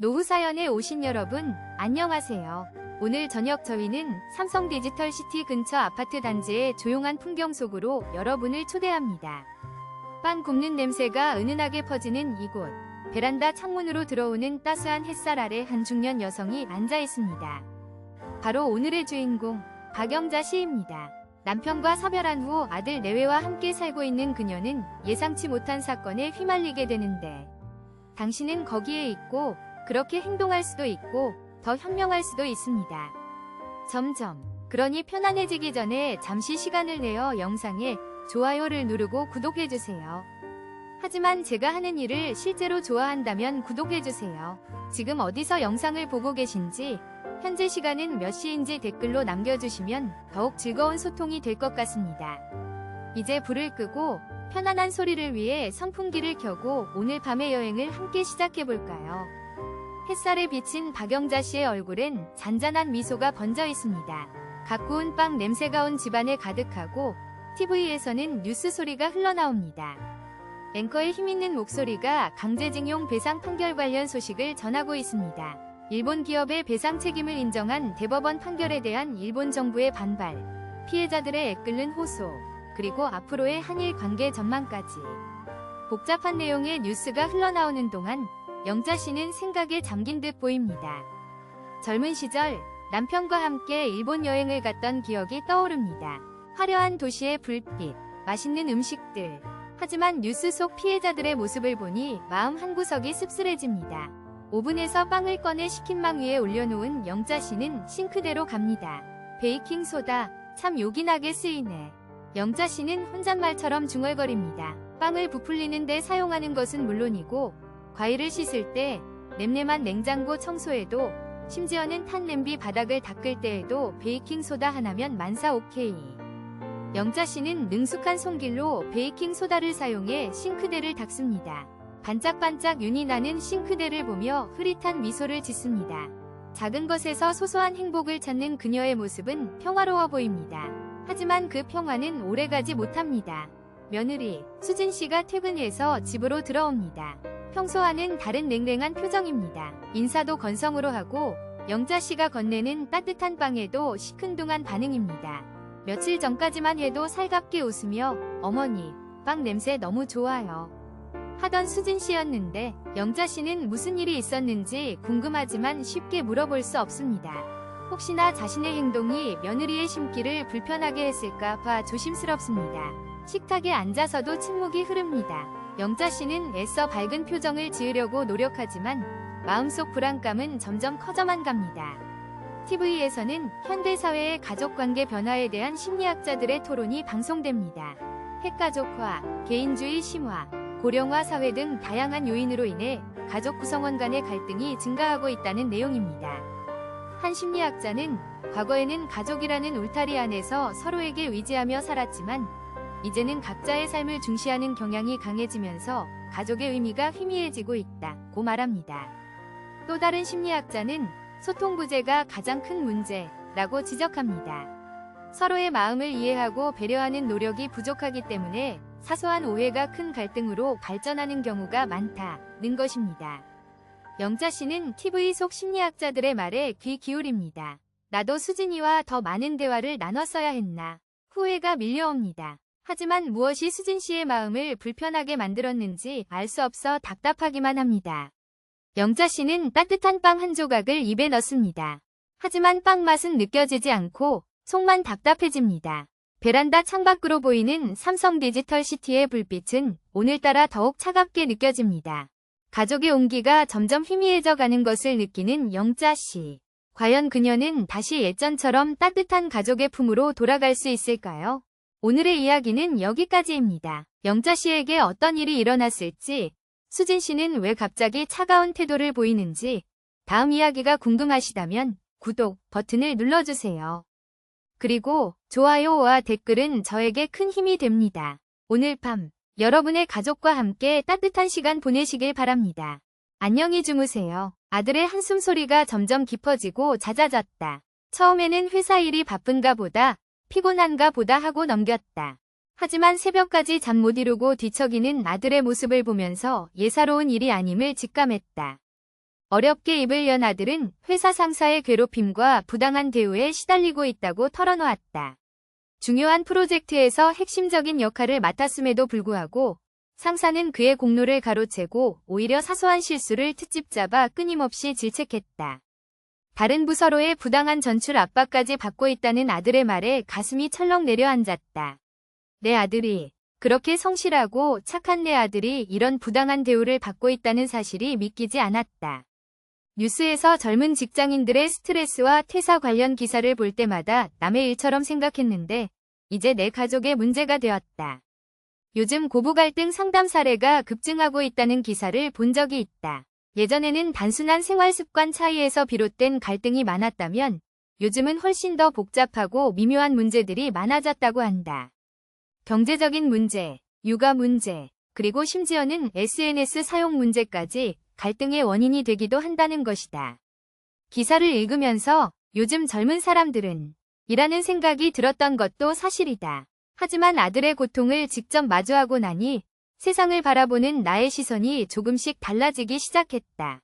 노후 사연에 오신 여러분, 안녕하세요. 오늘 저녁 저희는 삼성 디지털시티 근처 아파트 단지의 조용한 풍경 속으로 여러분을 초대합니다. 빵 굽는 냄새가 은은하게 퍼지는 이곳. 베란다 창문으로 들어오는 따스한 햇살 아래 한 중년 여성이 앉아 있습니다. 바로 오늘의 주인공, 박영자 씨입니다. 남편과 사별한 후 아들 내외와 함께 살고 있는 그녀는 예상치 못한 사건에 휘말리게 되는데, 당신은 거기에 있고 그렇게 행동할 수도 있고 더 현명할 수도 있습니다. 그러니 편안해지기 전에 잠시 시간을 내어 영상에 좋아요를 누르고 구독해주세요. 하지만 제가 하는 일을 실제로 좋아한다면 구독해주세요. 지금 어디서 영상을 보고 계신지, 현재 시간은 몇 시인지 댓글로 남겨주시면 더욱 즐거운 소통이 될 것 같습니다. 이제 불을 끄고 편안한 소리를 위해 선풍기를 켜고 오늘 밤의 여행을 함께 시작해볼까요? 햇살에 비친 박영자 씨의 얼굴엔 잔잔한 미소가 번져 있습니다. 갓 구운 빵 냄새가 온 집안에 가득하고 TV에서는 뉴스 소리가 흘러나옵니다. 앵커의 힘있는 목소리가 강제징용 배상 판결 관련 소식을 전하고 있습니다. 일본 기업의 배상 책임을 인정한 대법원 판결에 대한 일본 정부의 반발, 피해자들의 애끓는 호소, 그리고 앞으로의 한일 관계 전망까지. 복잡한 내용의 뉴스가 흘러나오는 동안 영자 씨는 생각에 잠긴 듯 보입니다. 젊은 시절 남편과 함께 일본 여행을 갔던 기억이 떠오릅니다. 화려한 도시의 불빛, 맛있는 음식들. 하지만 뉴스 속 피해자들의 모습을 보니 마음 한구석이 씁쓸해집니다. 오븐에서 빵을 꺼내 식힌망 위에 올려놓은 영자 씨는 싱크대로 갑니다. 베이킹 소다, 참 요긴하게 쓰이네. 영자 씨는 혼잣말처럼 중얼거립니다. 빵을 부풀리는 데 사용하는 것은 물론이고, 과일을 씻을 때, 냄새만 냉장고 청소에도, 심지어는 탄 냄비 바닥을 닦을 때에도 베이킹소다 하나면 만사 오케이. 영자 씨는 능숙한 손길로 베이킹소다를 사용해 싱크대를 닦습니다. 반짝반짝 윤이 나는 싱크대를 보며 흐릿한 미소를 짓습니다. 작은 것에서 소소한 행복을 찾는 그녀의 모습은 평화로워 보입니다. 하지만 그 평화는 오래가지 못합니다. 며느리, 수진 씨가 퇴근해서 집으로 들어옵니다. 평소와는 다른 냉랭한 표정입니다. 인사도 건성으로 하고 영자 씨가 건네는 따뜻한 빵에도 시큰둥한 반응입니다. 며칠 전까지만 해도 살갑게 웃으며 어머니, 빵 냄새 너무 좋아요 하던 수진 씨였는데, 영자 씨는 무슨 일이 있었는지 궁금하지만 쉽게 물어볼 수 없습니다. 혹시나 자신의 행동이 며느리의 심기를 불편하게 했을까 봐 조심스럽습니다. 식탁에 앉아서도 침묵이 흐릅니다. 영자 씨는 애써 밝은 표정을 지으려고 노력하지만 마음속 불안감은 점점 커져만 갑니다. TV에서는 현대사회의 가족관계 변화에 대한 심리학자들의 토론이 방송됩니다. 핵가족화, 개인주의 심화, 고령화 사회 등 다양한 요인으로 인해 가족 구성원 간의 갈등이 증가하고 있다는 내용입니다. 한 심리학자는 과거에는 가족이라는 울타리 안에서 서로에게 의지하며 살았지만, 이제는 각자의 삶을 중시하는 경향이 강해지면서 가족의 의미가 희미해지고 있다고 말합니다. 또 다른 심리학자는 소통 부재가 가장 큰 문제라고 지적합니다. 서로의 마음을 이해하고 배려하는 노력이 부족하기 때문에 사소한 오해가 큰 갈등으로 발전하는 경우가 많다는 것입니다. 영자 씨는 TV 속 심리학자들의 말에 귀 기울입니다. 나도 수진이와 더 많은 대화를 나눴어야 했나. 후회가 밀려옵니다. 하지만 무엇이 수진 씨의 마음을 불편하게 만들었는지 알 수 없어 답답하기만 합니다. 영자 씨는 따뜻한 빵 한 조각을 입에 넣습니다. 하지만 빵 맛은 느껴지지 않고 속만 답답해집니다. 베란다 창밖으로 보이는 삼성 디지털시티의 불빛은 오늘따라 더욱 차갑게 느껴집니다. 가족의 온기가 점점 희미해져 가는 것을 느끼는 영자 씨. 과연 그녀는 다시 예전처럼 따뜻한 가족의 품으로 돌아갈 수 있을까요? 오늘의 이야기는 여기까지입니다. 영자 씨에게 어떤 일이 일어났을지, 수진 씨는 왜 갑자기 차가운 태도를 보이는지, 다음 이야기가 궁금하시다면 구독 버튼을 눌러주세요. 그리고 좋아요와 댓글은 저에게 큰 힘이 됩니다. 오늘 밤 여러분의 가족과 함께 따뜻한 시간 보내시길 바랍니다. 안녕히 주무세요. 아들의 한숨 소리가 점점 깊어지고 잦아졌다. 처음에는 회사 일이 바쁜가 보다, 피곤한가 보다 하고 넘겼다. 하지만 새벽까지 잠 못 이루고 뒤척이는 아들의 모습을 보면서 예사로운 일이 아님을 직감했다. 어렵게 입을 연 아들은 회사 상사의 괴롭힘과 부당한 대우에 시달리고 있다고 털어놓았다. 중요한 프로젝트에서 핵심적인 역할을 맡았음에도 불구하고 상사는 그의 공로를 가로채고 오히려 사소한 실수를 트집 잡아 끊임없이 질책했다. 다른 부서로의 부당한 전출 압박까지 받고 있다는 아들의 말에 가슴이 철렁 내려앉았다. 내 아들이, 그렇게 성실하고 착한 내 아들이 이런 부당한 대우를 받고 있다는 사실이 믿기지 않았다. 뉴스에서 젊은 직장인들의 스트레스와 퇴사 관련 기사를 볼 때마다 남의 일처럼 생각했는데 이제 내 가족의 문제가 되었다. 요즘 고부 갈등 상담 사례가 급증하고 있다는 기사를 본 적이 있다. 예전에는 단순한 생활 습관 차이에서 비롯된 갈등이 많았다면 요즘은 훨씬 더 복잡하고 미묘한 문제들이 많아졌다고 한다. 경제적인 문제, 육아 문제, 그리고 심지어는 SNS 사용 문제까지 갈등의 원인이 되기도 한다는 것이다. 기사를 읽으면서 요즘 젊은 사람들은 이라는 생각이 들었던 것도 사실이다. 하지만 아들의 고통을 직접 마주하고 나니 세상을 바라보는 나의 시선이 조금씩 달라지기 시작했다.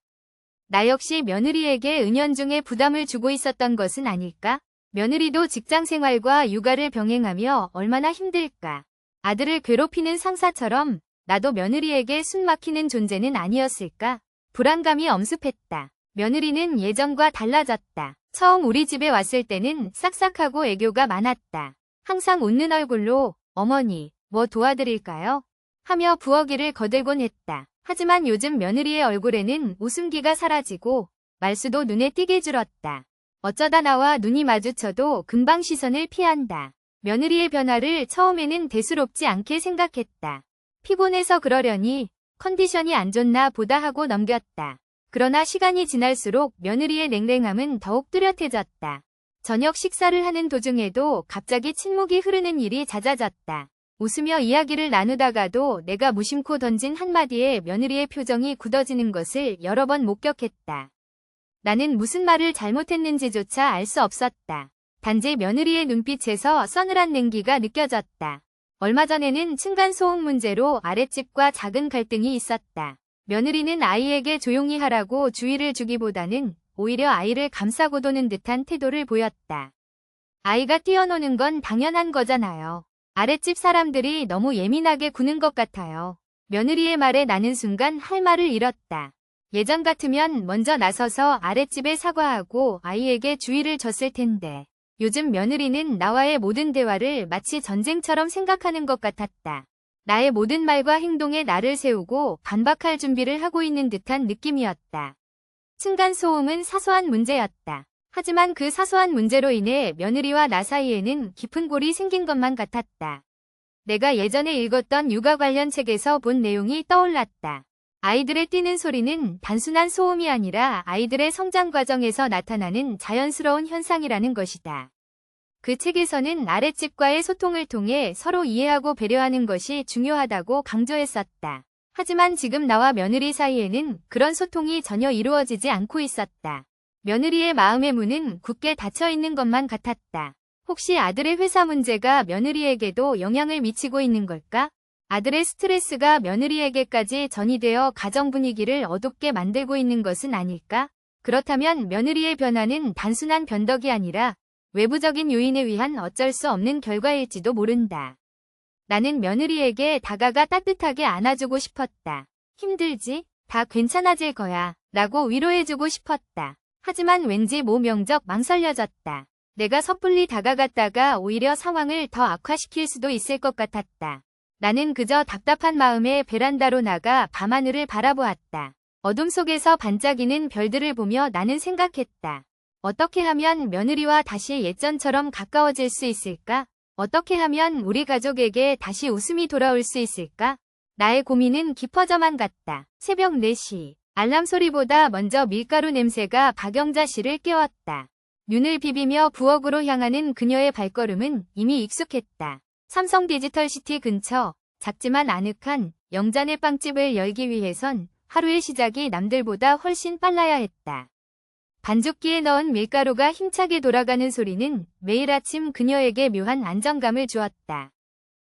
나 역시 며느리에게 은연중에 부담을 주고 있었던 것은 아닐까? 며느리도 직장 생활과 육아를 병행하며 얼마나 힘들까? 아들을 괴롭히는 상사처럼 나도 며느리에게 숨막히는 존재는 아니었을까? 불안감이 엄습했다. 며느리는 예전과 달라졌다. 처음 우리 집에 왔을 때는 싹싹하고 애교가 많았다. 항상 웃는 얼굴로 어머니, 뭐 도와드릴까요? 하며 부엌일을 거들곤 했다. 하지만 요즘 며느리의 얼굴에는 웃음기가 사라지고 말수도 눈에 띄게 줄었다. 어쩌다 나와 눈이 마주쳐도 금방 시선을 피한다. 며느리의 변화를 처음에는 대수롭지 않게 생각했다. 피곤해서 그러려니 컨디션이 안 좋나 보다 하고 넘겼다. 그러나 시간이 지날수록 며느리의 냉랭함은 더욱 뚜렷해졌다. 저녁 식사를 하는 도중에도 갑자기 침묵이 흐르는 일이 잦아졌다. 웃으며 이야기를 나누다가도 내가 무심코 던진 한마디에 며느리의 표정이 굳어지는 것을 여러 번 목격했다. 나는 무슨 말을 잘못했는지조차 알 수 없었다. 단지 며느리의 눈빛에서 서늘한 냉기가 느껴졌다. 얼마 전에는 층간소음 문제로 아랫집과 작은 갈등이 있었다. 며느리는 아이에게 조용히 하라고 주의를 주기보다는 오히려 아이를 감싸고 도는 듯한 태도를 보였다. 아이가 뛰어노는 건 당연한 거잖아요. 아랫집 사람들이 너무 예민하게 구는 것 같아요. 며느리의 말에 나는 순간 할 말을 잃었다. 예전 같으면 먼저 나서서 아랫집에 사과하고 아이에게 주의를 줬을 텐데 요즘 며느리는 나와의 모든 대화를 마치 전쟁처럼 생각하는 것 같았다. 나의 모든 말과 행동에 나를 세우고 반박할 준비를 하고 있는 듯한 느낌이었다. 층간소음은 사소한 문제였다. 하지만 그 사소한 문제로 인해 며느리와 나 사이에는 깊은 골이 생긴 것만 같았다. 내가 예전에 읽었던 육아 관련 책에서 본 내용이 떠올랐다. 아이들의 뛰는 소리는 단순한 소음이 아니라 아이들의 성장 과정에서 나타나는 자연스러운 현상이라는 것이다. 그 책에서는 아랫집과의 소통을 통해 서로 이해하고 배려하는 것이 중요하다고 강조했었다. 하지만 지금 나와 며느리 사이에는 그런 소통이 전혀 이루어지지 않고 있었다. 며느리의 마음의 문은 굳게 닫혀 있는 것만 같았다. 혹시 아들의 회사 문제가 며느리에게도 영향을 미치고 있는 걸까? 아들의 스트레스가 며느리에게까지 전이되어 가정 분위기를 어둡게 만들고 있는 것은 아닐까? 그렇다면 며느리의 변화는 단순한 변덕이 아니라 외부적인 요인에 의한 어쩔 수 없는 결과일지도 모른다. 나는 며느리에게 다가가 따뜻하게 안아주고 싶었다. 힘들지? 다 괜찮아질 거야. 라고 위로해주고 싶었다. 하지만 왠지 모명적 망설여졌다. 내가 섣불리 다가갔다가 오히려 상황을 더 악화시킬 수도 있을 것 같았다. 나는 그저 답답한 마음에 베란다로 나가 밤하늘을 바라보았다. 어둠 속에서 반짝이는 별들을 보며 나는 생각했다. 어떻게 하면 며느리와 다시 예전처럼 가까워질 수 있을까? 어떻게 하면 우리 가족에게 다시 웃음이 돌아올 수 있을까? 나의 고민은 깊어져만 갔다. 새벽 4시. 알람 소리보다 먼저 밀가루 냄새가 박영자 씨를 깨웠다. 눈을 비비며 부엌으로 향하는 그녀의 발걸음은 이미 익숙했다. 삼성 디지털시티 근처 작지만 아늑한 영잔의 빵집을 열기 위해선 하루의 시작이 남들보다 훨씬 빨라야 했다. 반죽기에 넣은 밀가루가 힘차게 돌아가는 소리는 매일 아침 그녀에게 묘한 안정감을 주었다.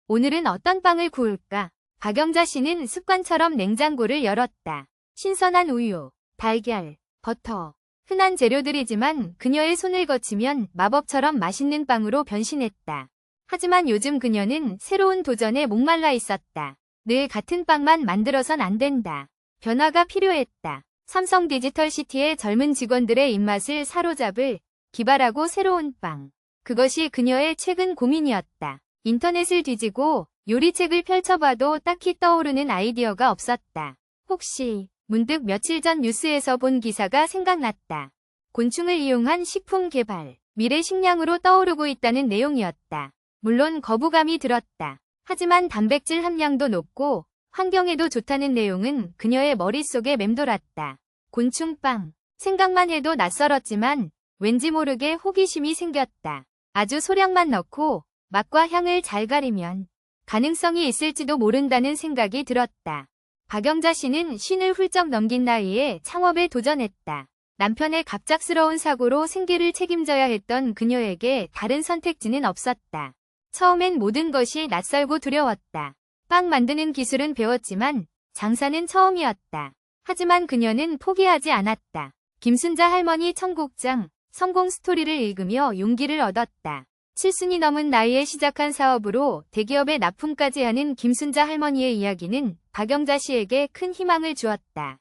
오늘은 어떤 빵을 구울까? 박영자 씨는 습관처럼 냉장고를 열었다. 신선한 우유, 달걀, 버터. 흔한 재료들이지만 그녀의 손을 거치면 마법처럼 맛있는 빵으로 변신했다. 하지만 요즘 그녀는 새로운 도전에 목말라 있었다. 늘 같은 빵만 만들어선 안 된다. 변화가 필요했다. 삼성 디지털시티의 젊은 직원들의 입맛을 사로잡을 기발하고 새로운 빵. 그것이 그녀의 최근 고민이었다. 인터넷을 뒤지고 요리책을 펼쳐봐도 딱히 떠오르는 아이디어가 없었다. 혹시 문득 며칠 전 뉴스에서 본 기사가 생각났다. 곤충을 이용한 식품 개발, 미래 식량으로 떠오르고 있다는 내용이었다. 물론 거부감이 들었다. 하지만 단백질 함량도 높고 환경에도 좋다는 내용은 그녀의 머릿속에 맴돌았다. 곤충빵. 생각만 해도 낯설었지만 왠지 모르게 호기심이 생겼다. 아주 소량만 넣고 맛과 향을 잘 가리면 가능성이 있을지도 모른다는 생각이 들었다. 박영자 씨는 50을 훌쩍 넘긴 나이에 창업에 도전했다. 남편의 갑작스러운 사고로 생계를 책임져야 했던 그녀에게 다른 선택지는 없었다. 처음엔 모든 것이 낯설고 두려웠다. 빵 만드는 기술은 배웠지만 장사는 처음이었다. 하지만 그녀는 포기하지 않았다. 김순자 할머니 청국장 성공 스토리를 읽으며 용기를 얻었다. 70이 넘은 나이에 시작한 사업으로 대기업에 납품까지 하는 김순자 할머니의 이야기는 박영자 씨에게 큰 희망을 주었다.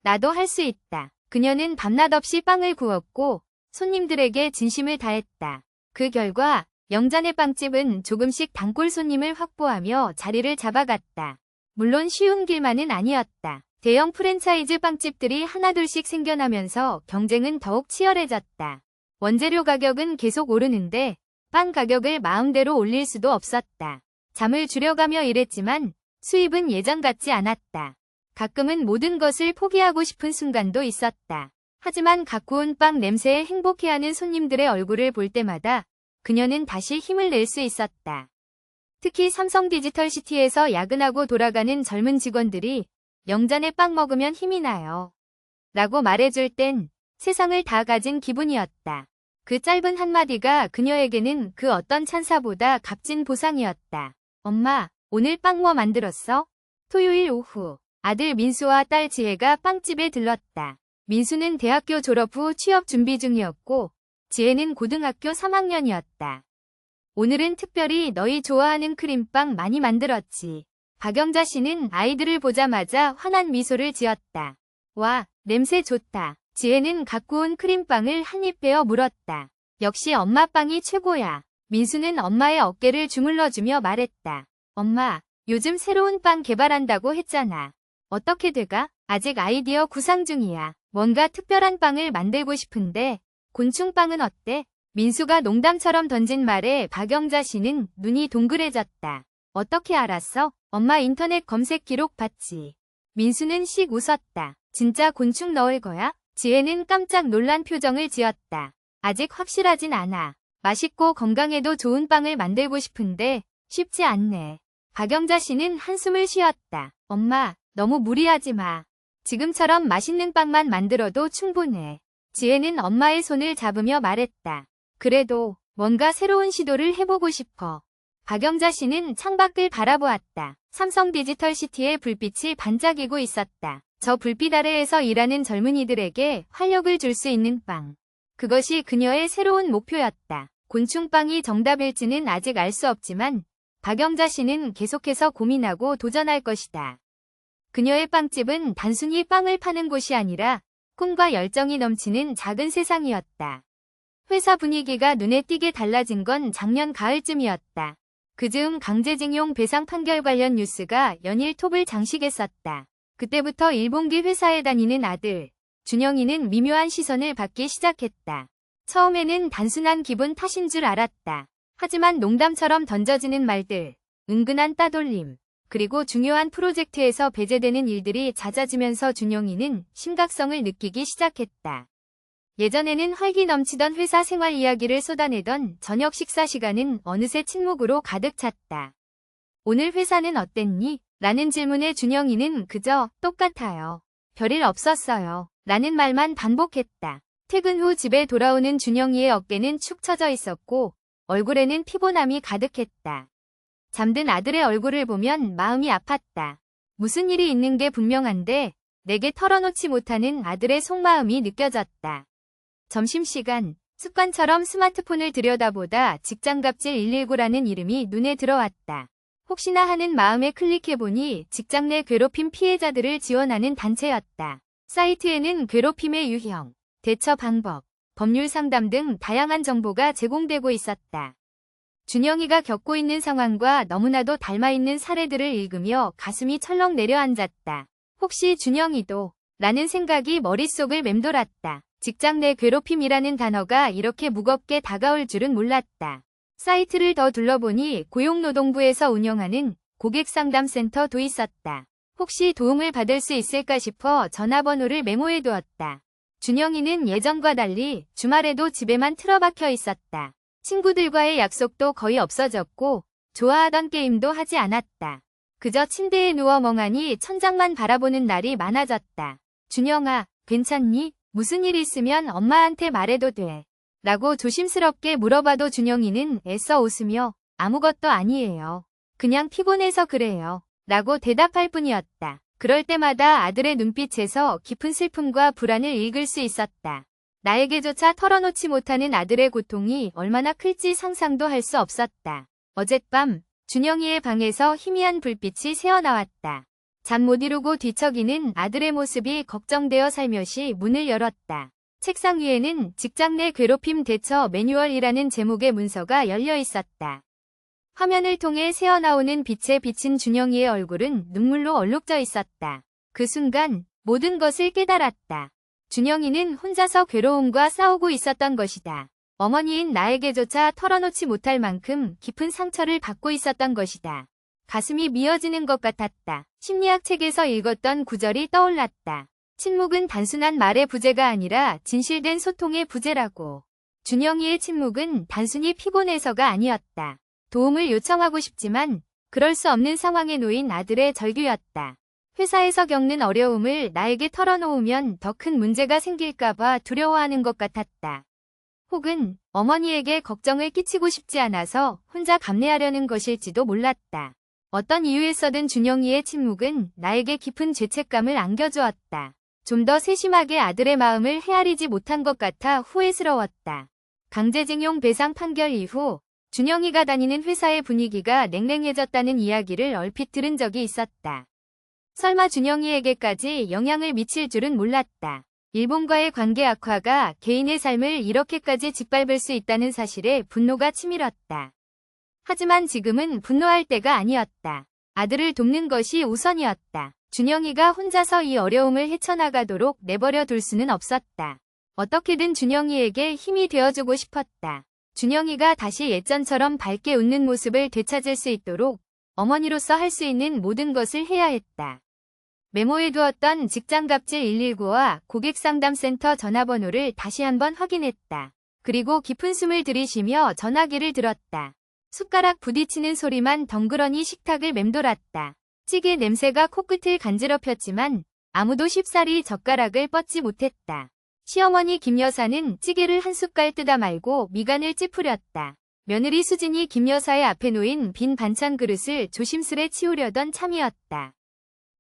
나도 할 수 있다. 그녀는 밤낮 없이 빵을 구웠고 손님들에게 진심을 다했다. 그 결과 영잔의 빵집은 조금씩 단골 손님을 확보하며 자리를 잡아갔다. 물론 쉬운 길만은 아니었다. 대형 프랜차이즈 빵집들이 하나둘씩 생겨나면서 경쟁은 더욱 치열해졌다. 원재료 가격은 계속 오르는데 빵 가격을 마음대로 올릴 수도 없었다. 잠을 줄여가며 일했지만 수입은 예전 같지 않았다. 가끔은 모든 것을 포기하고 싶은 순간도 있었다. 하지만 갓 구운 빵 냄새에 행복해하는 손님들의 얼굴을 볼 때마다 그녀는 다시 힘을 낼 수 있었다. 특히 삼성 디지털시티에서 야근하고 돌아가는 젊은 직원들이 영잔의 빵 먹으면 힘이 나요. 라고 말해줄 땐 세상을 다 가진 기분이었다. 그 짧은 한마디가 그녀에게는 그 어떤 찬사보다 값진 보상이었다. 엄마, 오늘 빵 뭐 만들었어? 토요일 오후, 아들 민수와 딸 지혜가 빵집에 들렀다. 민수는 대학교 졸업 후 취업 준비 중이었고 지혜는 고등학교 3학년이었다. 오늘은 특별히 너희 좋아하는 크림빵 많이 만들었지. 박영자 씨는 아이들을 보자마자 환한 미소를 지었다. 와, 냄새 좋다. 지혜는 갓 구운 크림빵을 한 입 베어 물었다. 역시 엄마 빵이 최고야. 민수는 엄마의 어깨를 주물러주며 말했다. 엄마, 요즘 새로운 빵 개발한다고 했잖아. 어떻게 돼가? 아직 아이디어 구상 중이야. 뭔가 특별한 빵을 만들고 싶은데 곤충빵은 어때? 민수가 농담처럼 던진 말에 박영자 씨는 눈이 동그래졌다. 어떻게 알았어? 엄마 인터넷 검색 기록 봤지. 민수는 씩 웃었다. 진짜 곤충 넣을 거야? 지혜는 깜짝 놀란 표정을 지었다. 아직 확실하진 않아. 맛있고 건강에도 좋은 빵을 만들고 싶은데 쉽지 않네. 박영자 씨는 한숨을 쉬었다. 엄마, 너무 무리하지 마. 지금처럼 맛있는 빵만 만들어도 충분해. 지혜는 엄마의 손을 잡으며 말했다. 그래도 뭔가 새로운 시도를 해보고 싶어. 박영자 씨는 창밖을 바라보았다. 삼성 디지털시티의 불빛이 반짝이고 있었다. 저 불빛 아래에서 일하는 젊은이들에게 활력을 줄 수 있는 빵. 그것이 그녀의 새로운 목표였다. 곤충빵이 정답일지는 아직 알 수 없지만 박영자 씨는 계속해서 고민하고 도전할 것이다. 그녀의 빵집은 단순히 빵을 파는 곳이 아니라 꿈과 열정이 넘치는 작은 세상이었다. 회사 분위기가 눈에 띄게 달라진 건 작년 가을쯤이었다. 그즈음 강제징용 배상 판결 관련 뉴스가 연일 톱을 장식했었다. 그때부터 일본기 회사에 다니는 아들, 준영이는 미묘한 시선을 받기 시작했다. 처음에는 단순한 기분 탓인 줄 알았다. 하지만 농담처럼 던져지는 말들, 은근한 따돌림, 그리고 중요한 프로젝트에서 배제되는 일들이 잦아지면서 준영이는 심각성을 느끼기 시작했다. 예전에는 활기 넘치던 회사 생활 이야기를 쏟아내던 저녁 식사 시간은 어느새 침묵으로 가득 찼다. 오늘 회사는 어땠니? 라는 질문에 준영이는 그저 똑같아요. 별일 없었어요. 라는 말만 반복했다. 퇴근 후 집에 돌아오는 준영이의 어깨는 축 처져 있었고 얼굴에는 피곤함이 가득했다. 잠든 아들의 얼굴을 보면 마음이 아팠다. 무슨 일이 있는 게 분명한데 내게 털어놓지 못하는 아들의 속마음이 느껴졌다. 점심시간, 습관처럼 스마트폰을 들여다보다 직장갑질 119라는 이름이 눈에 들어왔다. 혹시나 하는 마음에 클릭해보니 직장 내 괴롭힘 피해자들을 지원하는 단체였다. 사이트에는 괴롭힘의 유형, 대처 방법, 법률 상담 등 다양한 정보가 제공되고 있었다. 준영이가 겪고 있는 상황과 너무나도 닮아있는 사례들을 읽으며 가슴이 철렁 내려앉았다. 혹시 준영이도? 라는 생각이 머릿속을 맴돌았다. 직장 내 괴롭힘이라는 단어가 이렇게 무겁게 다가올 줄은 몰랐다. 사이트를 더 둘러보니 고용노동부에서 운영하는 고객상담센터도 있었다. 혹시 도움을 받을 수 있을까 싶어 전화번호를 메모해두었다. 준영이는 예전과 달리 주말에도 집에만 틀어박혀 있었다. 친구들과의 약속도 거의 없어졌고 좋아하던 게임도 하지 않았다. 그저 침대에 누워 멍하니 천장만 바라보는 날이 많아졌다. 준영아, 괜찮니? 무슨 일 있으면 엄마한테 말해도 돼. 라고 조심스럽게 물어봐도 준영이는 애써 웃으며 아무것도 아니에요. 그냥 피곤해서 그래요. 라고 대답할 뿐이었다. 그럴 때마다 아들의 눈빛에서 깊은 슬픔과 불안을 읽을 수 있었다. 나에게조차 털어놓지 못하는 아들의 고통이 얼마나 클지 상상도 할 수 없었다. 어젯밤 준영이의 방에서 희미한 불빛이 새어나왔다. 잠 못 이루고 뒤척이는 아들의 모습이 걱정되어 살며시 문을 열었다. 책상 위에는 직장 내 괴롭힘 대처 매뉴얼이라는 제목의 문서가 열려 있었다. 화면을 통해 새어나오는 빛에 비친 준영이의 얼굴은 눈물로 얼룩져 있었다. 그 순간 모든 것을 깨달았다. 준영이는 혼자서 괴로움과 싸우고 있었던 것이다. 어머니인 나에게조차 털어놓지 못할 만큼 깊은 상처를 받고 있었던 것이다. 가슴이 미어지는 것 같았다. 심리학 책에서 읽었던 구절이 떠올랐다. 침묵은 단순한 말의 부재가 아니라 진실된 소통의 부재라고. 준영이의 침묵은 단순히 피곤해서가 아니었다. 도움을 요청하고 싶지만 그럴 수 없는 상황에 놓인 아들의 절규였다. 회사에서 겪는 어려움을 나에게 털어놓으면 더 큰 문제가 생길까봐 두려워하는 것 같았다. 혹은 어머니에게 걱정을 끼치고 싶지 않아서 혼자 감내하려는 것일지도 몰랐다. 어떤 이유에서든 준영이의 침묵은 나에게 깊은 죄책감을 안겨주었다. 좀 더 세심하게 아들의 마음을 헤아리지 못한 것 같아 후회스러웠다. 강제징용 배상 판결 이후 준영이가 다니는 회사의 분위기가 냉랭해졌다는 이야기를 얼핏 들은 적이 있었다. 설마 준영이에게까지 영향을 미칠 줄은 몰랐다. 일본과의 관계 악화가 개인의 삶을 이렇게까지 짓밟을 수 있다는 사실에 분노가 치밀었다. 하지만 지금은 분노할 때가 아니었다. 아들을 돕는 것이 우선이었다. 준영이가 혼자서 이 어려움을 헤쳐나가도록 내버려 둘 수는 없었다. 어떻게든 준영이에게 힘이 되어주고 싶었다. 준영이가 다시 예전처럼 밝게 웃는 모습을 되찾을 수 있도록 어머니로서 할 수 있는 모든 것을 해야 했다. 메모해두었던 직장갑질 119와 고객상담센터 전화번호를 다시 한번 확인했다. 그리고 깊은 숨을 들이쉬며 전화기를 들었다. 숟가락 부딪히는 소리만 덩그러니 식탁을 맴돌았다. 찌개 냄새가 코끝을 간지럽혔지만 아무도 쉽사리 젓가락을 뻗지 못했다. 시어머니 김 여사는 찌개를 한 숟갈 뜯어 말고 미간을 찌푸렸다. 며느리 수진이 김 여사의 앞에 놓인 빈 반찬 그릇을 조심스레 치우려던 참이었다.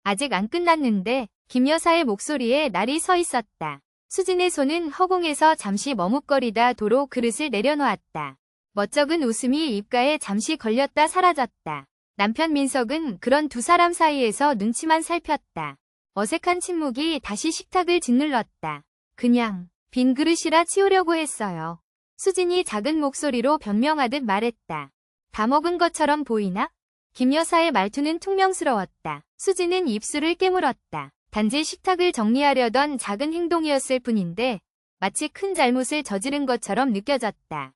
아직 안 끝났는데 김 여사의 목소리에 날이 서 있었다. 수진의 손은 허공에서 잠시 머뭇거리다 도로 그릇을 내려놓았다. 멋쩍은 웃음이 입가에 잠시 걸렸다 사라졌다. 남편 민석은 그런 두 사람 사이에서 눈치만 살폈다. 어색한 침묵이 다시 식탁을 짓눌렀다. 그냥 빈 그릇이라 치우려고 했어요. 수진이 작은 목소리로 변명하듯 말했다. 다 먹은 것처럼 보이나? 김 여사의 말투는 퉁명스러웠다. 수진은 입술을 깨물었다. 단지 식탁을 정리하려던 작은 행동이었을 뿐인데 마치 큰 잘못을 저지른 것처럼 느껴졌다.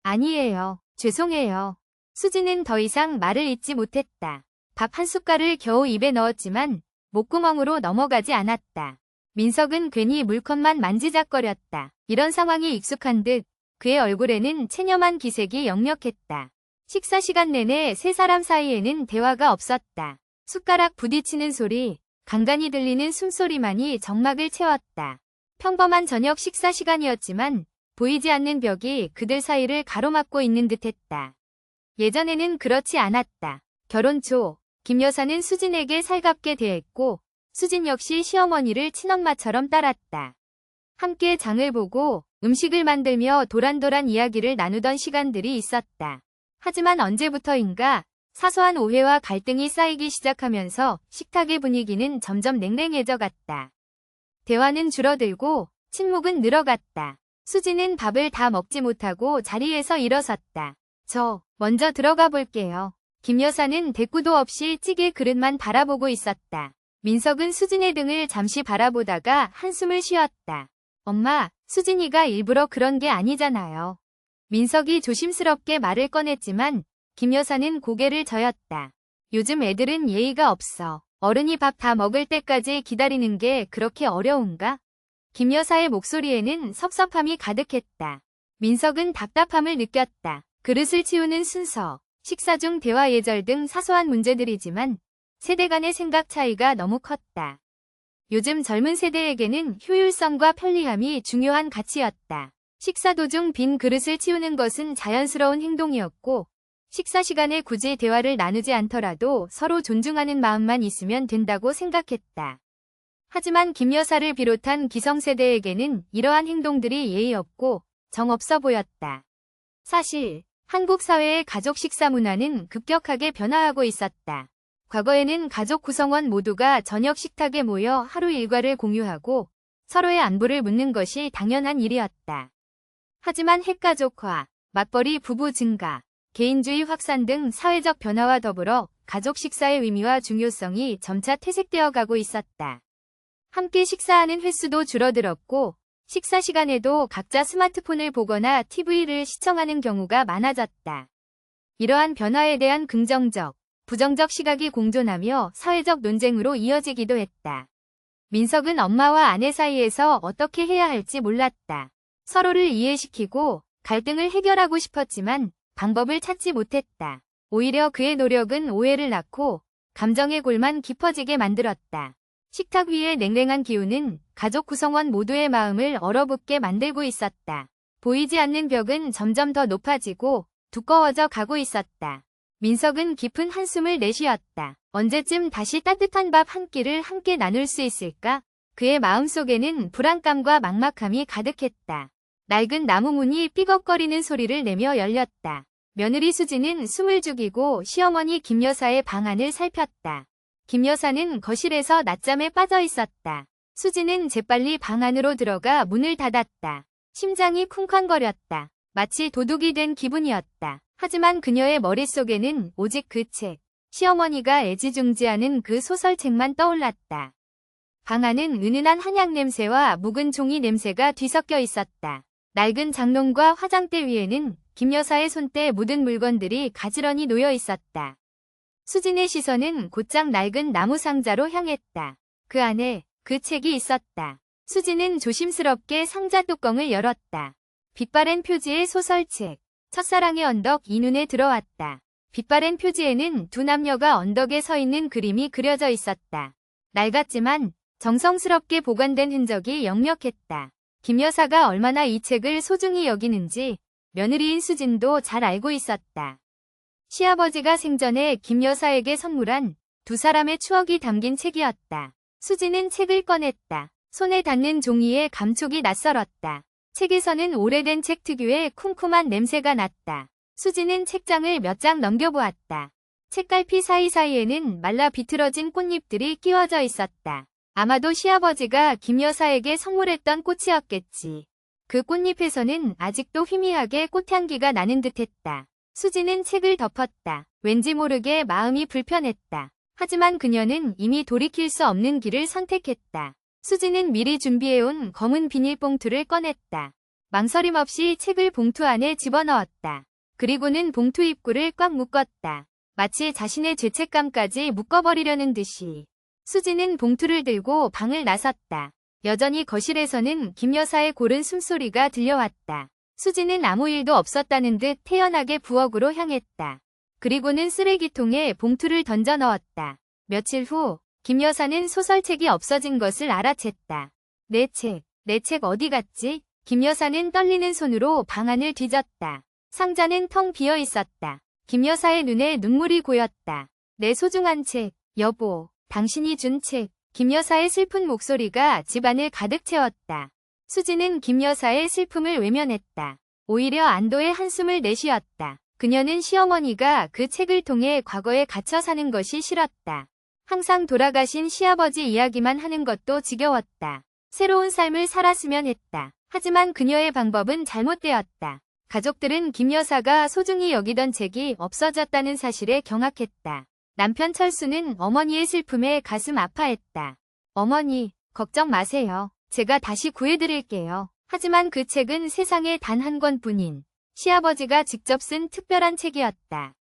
아니에요. 죄송해요. 수진은 더 이상 말을 잇지 못했다. 밥 한 숟갈을 겨우 입에 넣었지만 목구멍으로 넘어가지 않았다. 민석은 괜히 물컵만 만지작거렸다. 이런 상황이 익숙한 듯 그의 얼굴에는 체념한 기색이 역력했다. 식사 시간 내내 세 사람 사이에는 대화가 없었다. 숟가락 부딪히는 소리, 간간히 들리는 숨소리만이 정막을 채웠다. 평범한 저녁 식사 시간이었지만 보이지 않는 벽이 그들 사이를 가로막고 있는 듯했다. 예전에는 그렇지 않았다. 결혼 초 김 여사는 수진에게 살갑게 대했고 수진 역시 시어머니를 친엄마처럼 따랐다. 함께 장을 보고 음식을 만들며 도란도란 이야기를 나누던 시간들이 있었다. 하지만 언제부터인가 사소한 오해와 갈등이 쌓이기 시작하면서 식탁의 분위기는 점점 냉랭해져 갔다. 대화는 줄어들고 침묵은 늘어갔다. 수진은 밥을 다 먹지 못하고 자리에서 일어섰다. 저 먼저 들어가 볼게요. 김 여사는 대꾸도 없이 찌개 그릇만 바라보고 있었다. 민석은 수진의 등을 잠시 바라보다가 한숨을 쉬었다. 엄마, 수진이가 일부러 그런 게 아니잖아요. 민석이 조심스럽게 말을 꺼냈지만 김 여사는 고개를 저었다. 요즘 애들은 예의가 없어. 어른이 밥 다 먹을 때까지 기다리는 게 그렇게 어려운가? 김 여사의 목소리에는 섭섭함이 가득했다. 민석은 답답함을 느꼈다. 그릇을 치우는 순서, 식사 중 대화 예절 등 사소한 문제들이지만 세대 간의 생각 차이가 너무 컸다. 요즘 젊은 세대에게는 효율성과 편리함이 중요한 가치였다. 식사 도중 빈 그릇을 치우는 것은 자연스러운 행동이었고 식사 시간에 굳이 대화를 나누지 않더라도 서로 존중하는 마음만 있으면 된다고 생각했다. 하지만 김 여사를 비롯한 기성세대에게는 이러한 행동들이 예의 없고 정없어 보였다. 사실 한국 사회의 가족 식사 문화는 급격하게 변화하고 있었다. 과거에는 가족 구성원 모두가 저녁 식탁에 모여 하루 일과를 공유하고 서로의 안부를 묻는 것이 당연한 일이었다. 하지만 핵가족화, 맞벌이 부부 증가, 개인주의 확산 등 사회적 변화와 더불어 가족 식사의 의미와 중요성이 점차 퇴색되어 가고 있었다. 함께 식사하는 횟수도 줄어들었고 식사 시간에도 각자 스마트폰을 보거나 TV를 시청하는 경우가 많아졌다. 이러한 변화에 대한 긍정적, 부정적 시각이 공존하며 사회적 논쟁으로 이어지기도 했다. 민석은 엄마와 아내 사이에서 어떻게 해야 할지 몰랐다. 서로를 이해시키고 갈등을 해결하고 싶었지만 방법을 찾지 못했다. 오히려 그의 노력은 오해를 낳고 감정의 골만 깊어지게 만들었다. 식탁 위의 냉랭한 기운은 가족 구성원 모두의 마음을 얼어붙게 만들고 있었다. 보이지 않는 벽은 점점 더 높아지고 두꺼워져 가고 있었다. 민석은 깊은 한숨을 내쉬었다. 언제쯤 다시 따뜻한 밥 한 끼를 함께 나눌 수 있을까? 그의 마음속에는 불안감과 막막함이 가득했다. 낡은 나무 문이 삐걱거리는 소리를 내며 열렸다. 며느리 수지는 숨을 죽이고 시어머니 김 여사의 방안을 살폈다. 김 여사는 거실에서 낮잠에 빠져 있었다. 수지는 재빨리 방 안으로 들어가 문을 닫았다. 심장이 쿵쾅거렸다. 마치 도둑이 된 기분이었다. 하지만 그녀의 머릿속에는 오직 그 책, 시어머니가 애지중지하는 그 소설책만 떠올랐다. 방 안은 은은한 한약 냄새와 묵은 종이 냄새가 뒤섞여 있었다. 낡은 장롱과 화장대 위에는 김 여사의 손때 묻은 물건들이 가지런히 놓여 있었다. 수진의 시선은 곧장 낡은 나무 상자로 향했다. 그 안에 그 책이 있었다. 수진은 조심스럽게 상자 뚜껑을 열었다. 빛바랜 표지의 소설책, 첫사랑의 언덕 이 눈에 들어왔다. 빛바랜 표지에는 두 남녀가 언덕에 서 있는 그림이 그려져 있었다. 낡았지만 정성스럽게 보관된 흔적이 역력했다. 김 여사가 얼마나 이 책을 소중히 여기는지 며느리인 수진도 잘 알고 있었다. 시아버지가 생전에 김 여사에게 선물한 두 사람의 추억이 담긴 책이었다. 수진은 책을 꺼냈다. 손에 닿는 종이에 감촉이 낯설었다. 책에서는 오래된 책 특유의 쿰쿰한 냄새가 났다. 수진은 책장을 몇 장 넘겨보았다. 책갈피 사이사이에는 말라 비틀어진 꽃잎들이 끼워져 있었다. 아마도 시아버지가 김 여사에게 선물했던 꽃이었겠지. 그 꽃잎에서는 아직도 희미하게 꽃향기가 나는 듯했다. 수지는 책을 덮었다. 왠지 모르게 마음이 불편했다. 하지만 그녀는 이미 돌이킬 수 없는 길을 선택했다. 수지는 미리 준비해온 검은 비닐봉투를 꺼냈다. 망설임 없이 책을 봉투 안에 집어넣었다. 그리고는 봉투 입구를 꽉 묶었다. 마치 자신의 죄책감까지 묶어버리려는 듯이. 수지는 봉투를 들고 방을 나섰다. 여전히 거실에서는 김 여사의 고른 숨소리가 들려왔다. 수지는 아무 일도 없었다는 듯 태연하게 부엌으로 향했다. 그리고는 쓰레기통에 봉투를 던져 넣었다. 며칠 후 김 여사는 소설책이 없어진 것을 알아챘다. 내 책 어디 갔지? 김 여사는 떨리는 손으로 방 안을 뒤졌다. 상자는 텅 비어 있었다. 김 여사의 눈에 눈물이 고였다. 내 소중한 책, 여보, 당신이 준 책. 김 여사의 슬픈 목소리가 집안을 가득 채웠다. 수지는 김 여사의 슬픔을 외면했다. 오히려 안도의 한숨을 내쉬었다. 그녀는 시어머니가 그 책을 통해 과거에 갇혀 사는 것이 싫었다. 항상 돌아가신 시아버지 이야기만 하는 것도 지겨웠다. 새로운 삶을 살았으면 했다. 하지만 그녀의 방법은 잘못되었다. 가족들은 김 여사가 소중히 여기던 책이 없어졌다는 사실에 경악했다. 남편 철수는 어머니의 슬픔에 가슴 아파했다. 어머니, 걱정 마세요. 제가 다시 구해드릴게요. 하지만 그 책은 세상에 단 한 권뿐인 시아버지가 직접 쓴 특별한 책이었다.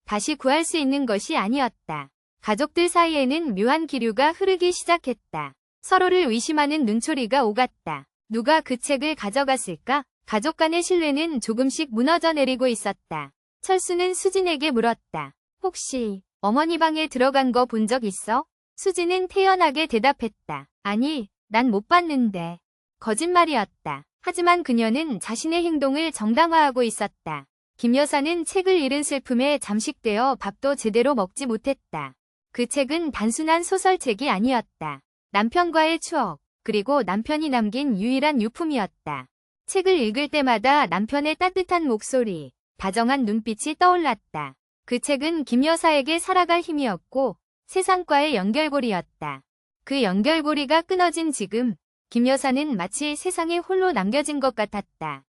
다시 구할 수 있는 것이 아니었다. 가족들 사이에는 묘한 기류가 흐르기 시작했다. 서로를 의심하는 눈초리가 오갔다. 누가 그 책을 가져갔을까? 가족 간의 신뢰는 조금씩 무너져 내리고 있었다. 철수는 수진에게 물었다. 혹시 어머니 방에 들어간 거 본 적 있어? 수진은 태연하게 대답했다. 아니, 난 못 봤는데. 거짓말이었다. 하지만 그녀는 자신의 행동을 정당화하고 있었다. 김 여사는 책을 잃은 슬픔에 잠식되어 밥도 제대로 먹지 못했다. 그 책은 단순한 소설책이 아니었다. 남편과의 추억, 그리고 남편이 남긴 유일한 유품이었다. 책을 읽을 때마다 남편의 따뜻한 목소리, 다정한 눈빛이 떠올랐다. 그 책은 김 여사에게 살아갈 힘이었고 세상과의 연결고리였다. 그 연결고리가 끊어진 지금 김 여사는 마치 세상에 홀로 남겨진 것 같았다.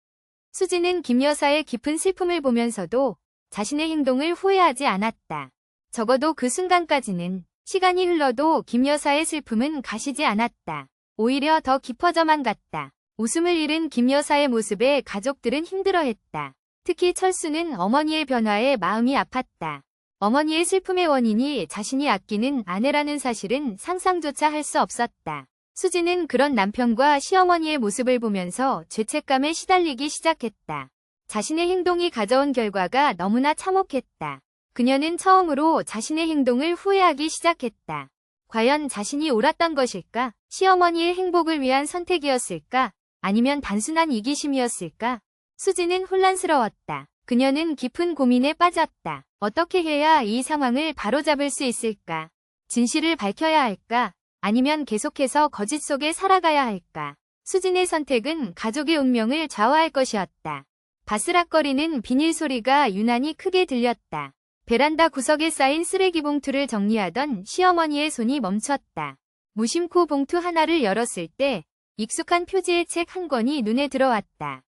수지는 김 여사의 깊은 슬픔을 보면서도 자신의 행동을 후회하지 않았다. 적어도 그 순간까지는 시간이 흘러도 김 여사의 슬픔은 가시지 않았다. 오히려 더 깊어져만 갔다. 웃음을 잃은 김 여사의 모습에 가족들은 힘들어했다. 특히 철수는 어머니의 변화에 마음이 아팠다. 어머니의 슬픔의 원인이 자신이 아끼는 아내라는 사실은 상상조차 할 수 없었다. 수지는 그런 남편과 시어머니의 모습을 보면서 죄책감에 시달리기 시작했다. 자신의 행동이 가져온 결과가 너무나 참혹했다. 그녀는 처음으로 자신의 행동을 후회하기 시작했다. 과연 자신이 옳았던 것일까? 시어머니의 행복을 위한 선택이었을까? 아니면 단순한 이기심이었을까? 수지는 혼란스러웠다. 그녀는 깊은 고민에 빠졌다. 어떻게 해야 이 상황을 바로잡을 수 있을까? 진실을 밝혀야 할까? 아니면 계속해서 거짓 속에 살아가야 할까? 수진의 선택은 가족의 운명을 좌우할 것이었다. 바스락거리는 비닐 소리가 유난히 크게 들렸다. 베란다 구석에 쌓인 쓰레기 봉투를 정리하던 시어머니의 손이 멈췄다. 무심코 봉투 하나를 열었을 때 익숙한 표지의 책 한 권이 눈에 들어왔다.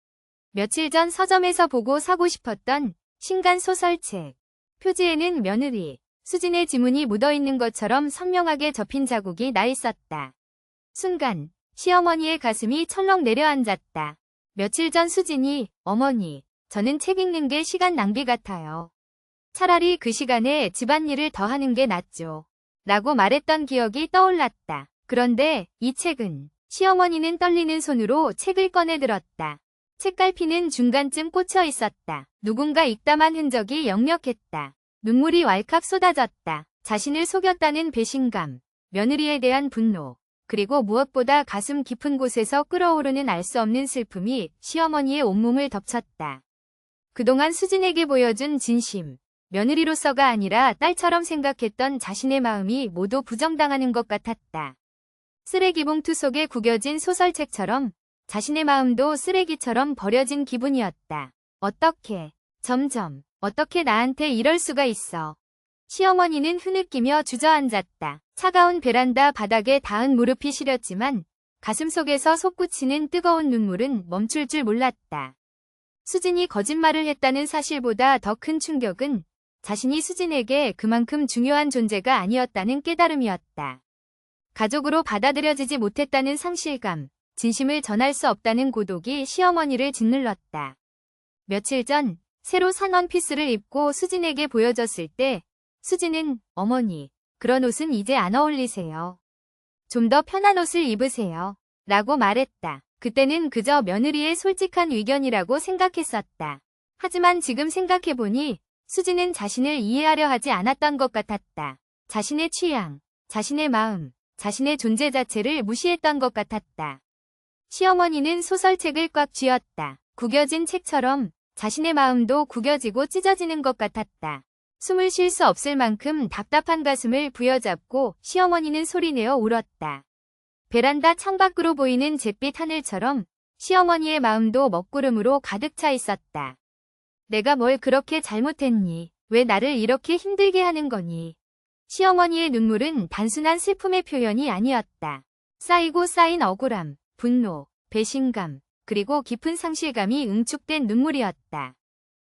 며칠 전 서점에서 보고 사고 싶었던 신간 소설책. 표지에는 며느리, 수진의 지문이 묻어있는 것처럼 선명하게 접힌 자국이 나 있었다. 순간 시어머니의 가슴이 철렁 내려앉았다. 며칠 전 수진이 어머니, 저는 책 읽는 게 시간 낭비 같아요. 차라리 그 시간에 집안일을 더 하는 게 낫죠. 라고 말했던 기억이 떠올랐다. 그런데 이 책은 시어머니는 떨리는 손으로 책을 꺼내 들었다. 책갈피는 중간쯤 꽂혀 있었다. 누군가 읽다만 흔적이 역력했다. 눈물이 왈칵 쏟아졌다. 자신을 속였다는 배신감, 며느리에 대한 분노, 그리고 무엇보다 가슴 깊은 곳에서 끓어오르는 알 수 없는 슬픔이 시어머니의 온몸을 덮쳤다. 그동안 수진에게 보여준 진심, 며느리로서가 아니라 딸처럼 생각했던 자신의 마음이 모두 부정당하는 것 같았다. 쓰레기 봉투 속에 구겨진 소설책처럼 자신의 마음도 쓰레기처럼 버려진 기분이었다. 어떻게 나한테 이럴 수가 있어. 시어머니는 흐느끼며 주저앉았다. 차가운 베란다 바닥에 닿은 무릎이 시렸지만 가슴속에서 솟구치는 뜨거운 눈물은 멈출 줄 몰랐다. 수진이 거짓말을 했다는 사실보다 더 큰 충격은 자신이 수진에게 그만큼 중요한 존재가 아니었다는 깨달음이었다. 가족으로 받아들여지지 못했다는 상실감, 진심을 전할 수 없다는 고독이 시어머니를 짓눌렀다. 며칠 전 새로 산 원피스를 입고 수진에게 보여줬을 때 수진은 어머니, 그런 옷은 이제 안 어울리세요. 좀 더 편한 옷을 입으세요. 라고 말했다. 그때는 그저 며느리의 솔직한 의견이라고 생각했었다. 하지만 지금 생각해보니 수진은 자신을 이해하려 하지 않았던 것 같았다. 자신의 취향, 자신의 마음, 자신의 존재 자체를 무시했던 것 같았다. 시어머니는 소설책을 꽉 쥐었다. 구겨진 책처럼 자신의 마음도 구겨지고 찢어지는 것 같았다. 숨을 쉴 수 없을 만큼 답답한 가슴을 부여잡고 시어머니는 소리내어 울었다. 베란다 창밖으로 보이는 잿빛 하늘처럼 시어머니의 마음도 먹구름으로 가득 차 있었다. 내가 뭘 그렇게 잘못했니? 왜 나를 이렇게 힘들게 하는 거니? 시어머니의 눈물은 단순한 슬픔의 표현이 아니었다. 쌓이고 쌓인 억울함, 분노, 배신감, 그리고 깊은 상실감이 응축된 눈물이었다.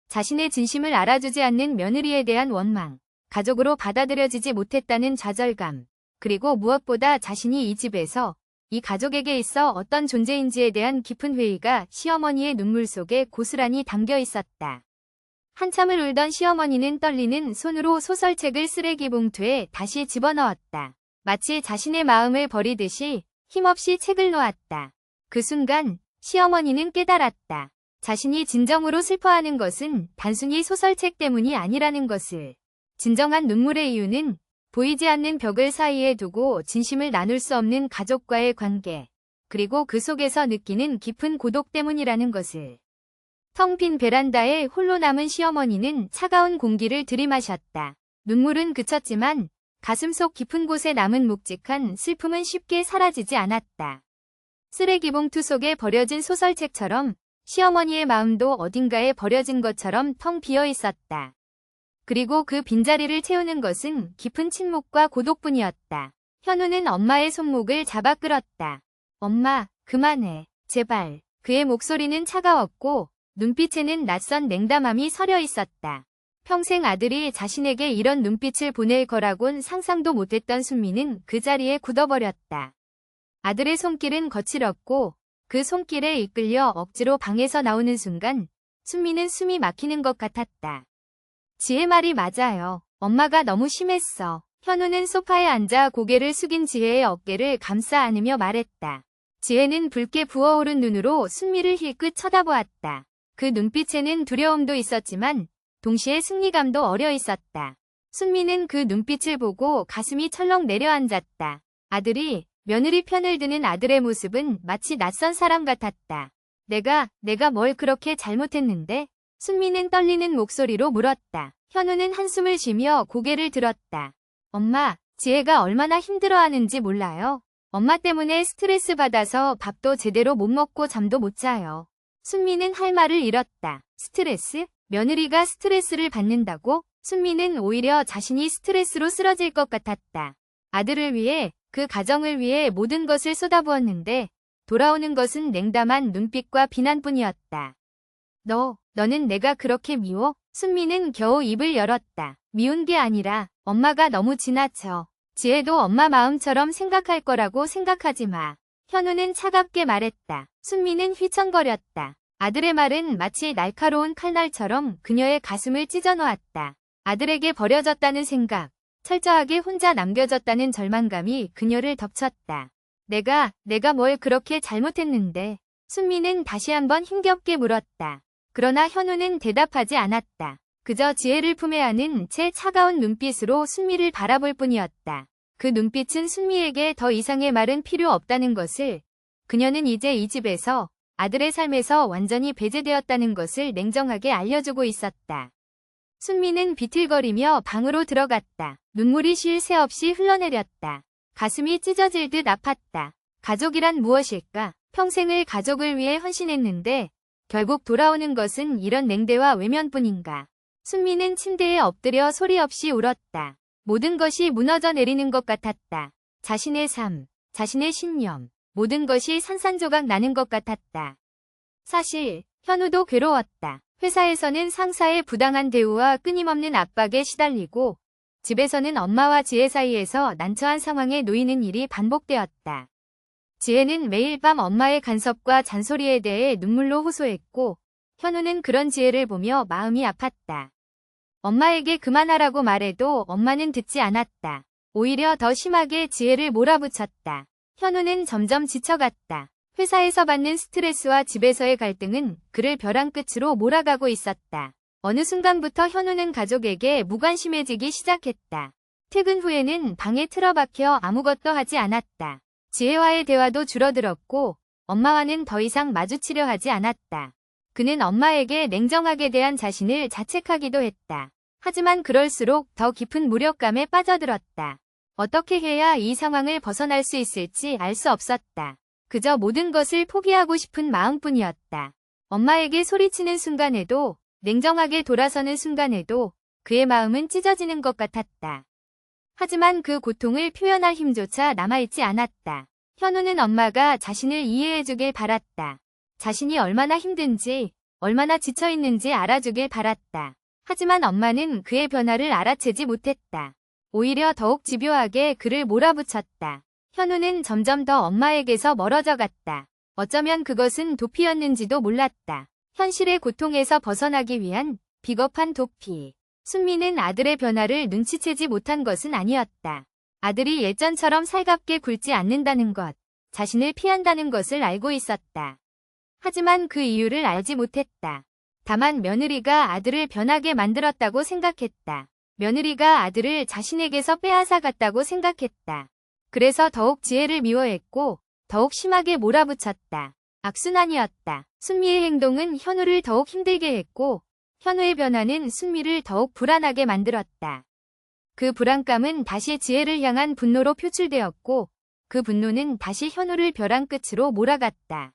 자신의 진심을 알아주지 않는 며느리에 대한 원망, 가족으로 받아들여지지 못했다는 좌절감, 그리고 무엇보다 자신이 이 집에서 이 가족에게 있어 어떤 존재인지에 대한 깊은 회의가 시어머니의 눈물 속에 고스란히 담겨 있었다. 한참을 울던 시어머니는 떨리는 손으로 소설책을 쓰레기 봉투에 다시 집어넣었다. 마치 자신의 마음을 버리듯이 힘없이 책을 놓았다. 그 순간 시어머니는 깨달았다. 자신이 진정으로 슬퍼하는 것은 단순히 소설책 때문이 아니라는 것을. 진정한 눈물의 이유는 보이지 않는 벽을 사이에 두고 진심을 나눌 수 없는 가족과의 관계, 그리고 그 속에서 느끼는 깊은 고독 때문이라는 것을. 텅 빈 베란다에 홀로 남은 시어머니는 차가운 공기를 들이마셨다. 눈물은 그쳤지만 가슴속 깊은 곳에 남은 묵직한 슬픔은 쉽게 사라지지 않았다. 쓰레기 봉투 속에 버려진 소설책처럼 시어머니의 마음도 어딘가에 버려진 것처럼 텅 비어 있었다. 그리고 그 빈자리를 채우는 것은 깊은 침묵과 고독뿐이었다. 현우는 엄마의 손목을 잡아 끌었다. 엄마, 그만해. 제발. 그의 목소리는 차가웠고 눈빛에는 낯선 냉담함이 서려 있었다. 평생 아들이 자신에게 이런 눈빛을 보낼 거라곤 상상도 못했던 순미는 그 자리에 굳어버렸다. 아들의 손길은 거칠었고 그 손길에 이끌려 억지로 방에서 나오는 순간 순미는 숨이 막히는 것 같았다. 지혜 말이 맞아요. 엄마가 너무 심했어. 현우는 소파에 앉아 고개를 숙인 지혜의 어깨를 감싸 안으며 말했다. 지혜는 붉게 부어오른 눈으로 순미를 힐끗 쳐다보았다. 그 눈빛에는 두려움도 있었지만 동시에 승리감도 어려 있었다. 순미는 그 눈빛을 보고 가슴이 철렁 내려앉았다. 아들이 며느리 편을 드는 아들의 모습은 마치 낯선 사람 같았다. 내가 뭘 그렇게 잘못했는데? 순미는 떨리는 목소리로 물었다. 현우는 한숨을 쉬며 고개를 들었다. 엄마, 지혜가 얼마나 힘들어하는지 몰라요? 엄마 때문에 스트레스 받아서 밥도 제대로 못 먹고 잠도 못 자요. 순미는 할 말을 잃었다. 스트레스? 며느리가 스트레스를 받는다고? 순미는 오히려 자신이 스트레스로 쓰러질 것 같았다. 아들을 위해, 그 가정을 위해 모든 것을 쏟아부었는데 돌아오는 것은 냉담한 눈빛과 비난뿐이었다. 너는 내가 그렇게 미워? 순미는 겨우 입을 열었다. 미운 게 아니라 엄마가 너무 지나쳐. 지혜도 엄마 마음처럼 생각할 거라고 생각하지 마. 현우는 차갑게 말했다. 순미는 휘청거렸다. 아들의 말은 마치 날카로운 칼날처럼 그녀의 가슴을 찢어놓았다. 아들에게 버려졌다는 생각, 철저하게 혼자 남겨졌다는 절망감이 그녀를 덮쳤다. 내가 뭘 그렇게 잘못했는데? 순미는 다시 한번 힘겹게 물었다. 그러나 현우는 대답하지 않았다. 그저 지혜를 품에 안은 채 차가운 눈빛으로 순미를 바라볼 뿐이었다. 그 눈빛은 순미에게 더 이상의 말은 필요 없다는 것을, 그녀는 이제 이 집에서, 아들의 삶에서 완전히 배제되었다는 것을 냉정하게 알려주고 있었다. 순미는 비틀거리며 방으로 들어갔다. 눈물이 쉴 새 없이 흘러내렸다. 가슴이 찢어질 듯 아팠다. 가족이란 무엇일까? 평생을 가족을 위해 헌신했는데 결국 돌아오는 것은 이런 냉대와 외면뿐인가? 순미는 침대에 엎드려 소리 없이 울었다. 모든 것이 무너져 내리는 것 같았다. 자신의 삶, 자신의 신념, 모든 것이 산산조각 나는 것 같았다. 사실 현우도 괴로웠다. 회사에서는 상사의 부당한 대우와 끊임없는 압박에 시달리고 집에서는 엄마와 지혜 사이에서 난처한 상황에 놓이는 일이 반복되었다. 지혜는 매일 밤 엄마의 간섭과 잔소리에 대해 눈물로 호소했고 현우는 그런 지혜를 보며 마음이 아팠다. 엄마에게 그만하라고 말해도 엄마는 듣지 않았다. 오히려 더 심하게 지혜를 몰아붙였다. 현우는 점점 지쳐갔다. 회사에서 받는 스트레스와 집에서의 갈등은 그를 벼랑 끝으로 몰아가고 있었다. 어느 순간부터 현우는 가족에게 무관심해지기 시작했다. 퇴근 후에는 방에 틀어박혀 아무것도 하지 않았다. 지혜와의 대화도 줄어들었고 엄마와는 더 이상 마주치려 하지 않았다. 그는 엄마에게 냉정하게 대한 자신을 자책하기도 했다. 하지만 그럴수록 더 깊은 무력감에 빠져들었다. 어떻게 해야 이 상황을 벗어날 수 있을지 알 수 없었다. 그저 모든 것을 포기하고 싶은 마음뿐이었다. 엄마에게 소리치는 순간에도, 냉정하게 돌아서는 순간에도 그의 마음은 찢어지는 것 같았다. 하지만 그 고통을 표현할 힘조차 남아있지 않았다. 현우는 엄마가 자신을 이해해주길 바랐다. 자신이 얼마나 힘든지, 얼마나 지쳐있는지 알아주길 바랐다. 하지만 엄마는 그의 변화를 알아채지 못했다. 오히려 더욱 집요하게 그를 몰아붙였다. 현우는 점점 더 엄마에게서 멀어져 갔다. 어쩌면 그것은 도피였는지도 몰랐다. 현실의 고통에서 벗어나기 위한 비겁한 도피. 순미는 아들의 변화를 눈치채지 못한 것은 아니었다. 아들이 예전처럼 살갑게 굴지 않는다는 것, 자신을 피한다는 것을 알고 있었다. 하지만 그 이유를 알지 못했다. 다만 며느리가 아들을 변하게 만들었다고 생각했다. 며느리가 아들을 자신에게서 빼앗아갔다고 생각했다. 그래서 더욱 지혜를 미워했고 더욱 심하게 몰아붙였다. 악순환이었다. 순미의 행동은 현우를 더욱 힘들게 했고 현우의 변화는 순미를 더욱 불안하게 만들었다. 그 불안감은 다시 지혜를 향한 분노로 표출되었고 그 분노는 다시 현우를 벼랑 끝으로 몰아갔다.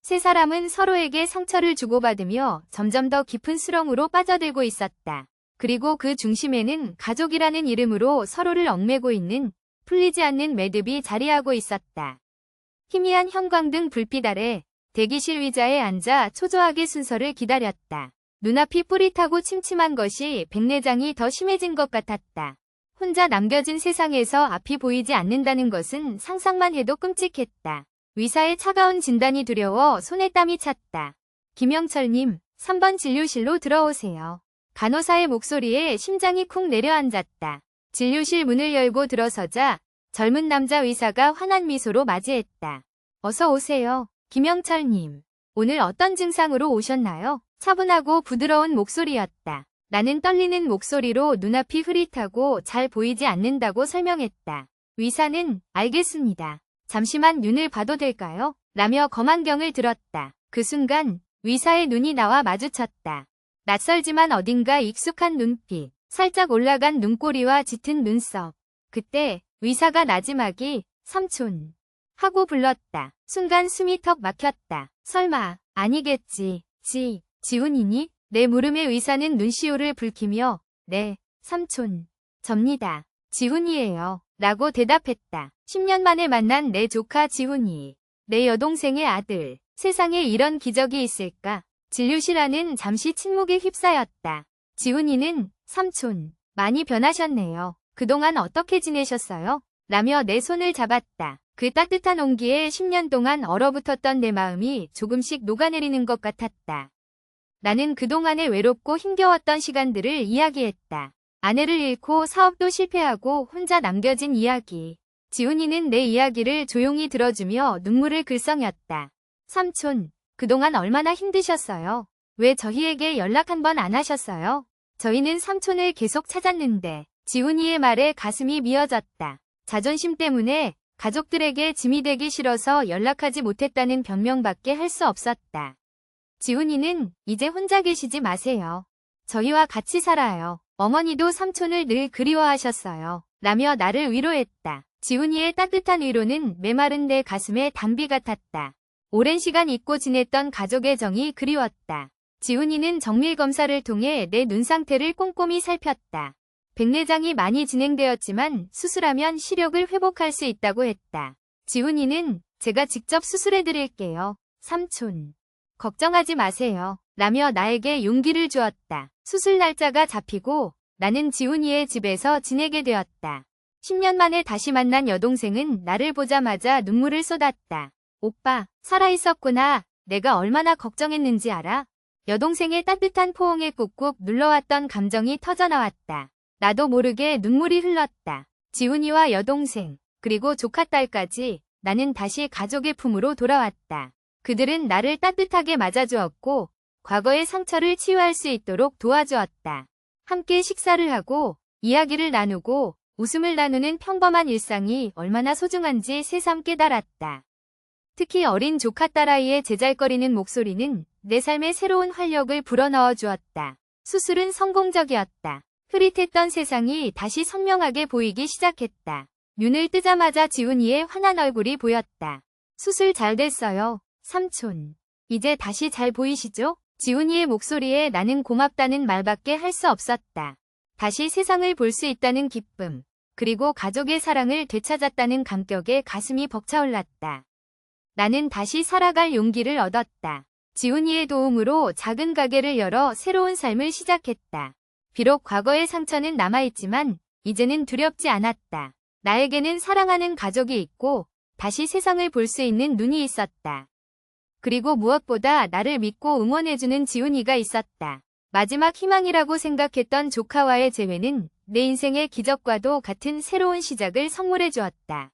세 사람은 서로에게 상처를 주고받으며 점점 더 깊은 수렁으로 빠져들고 있었다. 그리고 그 중심에는 가족이라는 이름으로 서로를 얽매고 있는 풀리지 않는 매듭이 자리하고 있었다. 희미한 형광등 불빛 아래 대기실 의자에 앉아 초조하게 순서를 기다렸다. 눈앞이 뿌릿하고 침침한 것이 백내장이 더 심해진 것 같았다. 혼자 남겨진 세상에서 앞이 보이지 않는다는 것은 상상만 해도 끔찍했다. 의사의 차가운 진단이 두려워 손에 땀이 찼다. 김영철님, 3번 진료실로 들어오세요. 간호사의 목소리에 심장이 쿵 내려앉았다. 진료실 문을 열고 들어서자 젊은 남자 의사가 환한 미소로 맞이했다. 어서 오세요, 김영철님. 오늘 어떤 증상으로 오셨나요? 차분하고 부드러운 목소리였다. 나는 떨리는 목소리로 눈앞이 흐릿하고 잘 보이지 않는다고 설명했다. 의사는 알겠습니다. 잠시만 눈을 봐도 될까요? 라며 검안경을 들었다. 그 순간 의사의 눈이 나와 마주쳤다. 낯설지만 어딘가 익숙한 눈빛, 살짝 올라간 눈꼬리와 짙은 눈썹. 그때 의사가 나지막이 삼촌 하고 불렀다. 순간 숨이 턱 막혔다. 설마 아니겠지. 지훈이니? 내 물음에 의사는 눈시울을 붉히며 네, 삼촌. 접니다. 지훈이에요. 라고 대답했다. 10년 만에 만난 내 조카 지훈이. 내 여동생의 아들. 세상에 이런 기적이 있을까? 진료실 안은 잠시 침묵에 휩싸였다. 지훈이는 삼촌, 많이 변하셨네요. 그동안 어떻게 지내셨어요? 라며 내 손을 잡았다. 그 따뜻한 온기에 10년 동안 얼어붙었던 내 마음이 조금씩 녹아내리는 것 같았다. 나는 그동안의 외롭고 힘겨웠던 시간들을 이야기했다. 아내를 잃고 사업도 실패하고 혼자 남겨진 이야기. 지훈이는 내 이야기를 조용히 들어주며 눈물을 글썽였다. 삼촌, 그동안 얼마나 힘드셨어요? 왜 저희에게 연락 한 번 안 하셨어요? 저희는 삼촌을 계속 찾았는데. 지훈이의 말에 가슴이 미어졌다. 자존심 때문에 가족들에게 짐이 되기 싫어서 연락하지 못했다는 변명밖에 할 수 없었다. 지훈이는 이제 혼자 계시지 마세요. 저희와 같이 살아요. 어머니도 삼촌을 늘 그리워하셨어요. 라며 나를 위로했다. 지훈이의 따뜻한 위로는 메마른 내 가슴에 단비 같았다. 오랜 시간 잊고 지냈던 가족의 정이 그리웠다. 지훈이는 정밀검사를 통해 내 눈 상태를 꼼꼼히 살폈다. 백내장이 많이 진행되었지만 수술하면 시력을 회복할 수 있다고 했다. 지훈이는 제가 직접 수술해드릴게요. 삼촌. 걱정하지 마세요. 라며 나에게 용기를 주었다. 수술 날짜가 잡히고 나는 지훈이의 집에서 지내게 되었다. 10년 만에 다시 만난 여동생은 나를 보자마자 눈물을 쏟았다. 오빠, 살아있었구나. 내가 얼마나 걱정했는지 알아? 여동생의 따뜻한 포옹에 꾹꾹 눌러왔던 감정이 터져나왔다. 나도 모르게 눈물이 흘렀다. 지훈이와 여동생, 그리고 조카딸까지 나는 다시 가족의 품으로 돌아왔다. 그들은 나를 따뜻하게 맞아주었고 과거의 상처를 치유할 수 있도록 도와주었다. 함께 식사를 하고 이야기를 나누고 웃음을 나누는 평범한 일상이 얼마나 소중한지 새삼 깨달았다. 특히 어린 조카 딸아이의 제잘거리는 목소리는 내 삶에 새로운 활력을 불어넣어 주었다. 수술은 성공적이었다. 흐릿했던 세상이 다시 선명하게 보이기 시작했다. 눈을 뜨자마자 지훈이의 환한 얼굴이 보였다. 수술 잘 됐어요, 삼촌. 이제 다시 잘 보이시죠? 지훈이의 목소리에 나는 고맙다는 말밖에 할 수 없었다. 다시 세상을 볼 수 있다는 기쁨, 그리고 가족의 사랑을 되찾았다는 감격에 가슴이 벅차올랐다. 나는 다시 살아갈 용기를 얻었다. 지훈이의 도움으로 작은 가게를 열어 새로운 삶을 시작했다. 비록 과거의 상처는 남아있지만 이제는 두렵지 않았다. 나에게는 사랑하는 가족이 있고 다시 세상을 볼 수 있는 눈이 있었다. 그리고 무엇보다 나를 믿고 응원해주는 지훈이가 있었다. 마지막 희망이라고 생각했던 조카와의 재회는 내 인생의 기적과도 같은 새로운 시작을 선물해 주었다.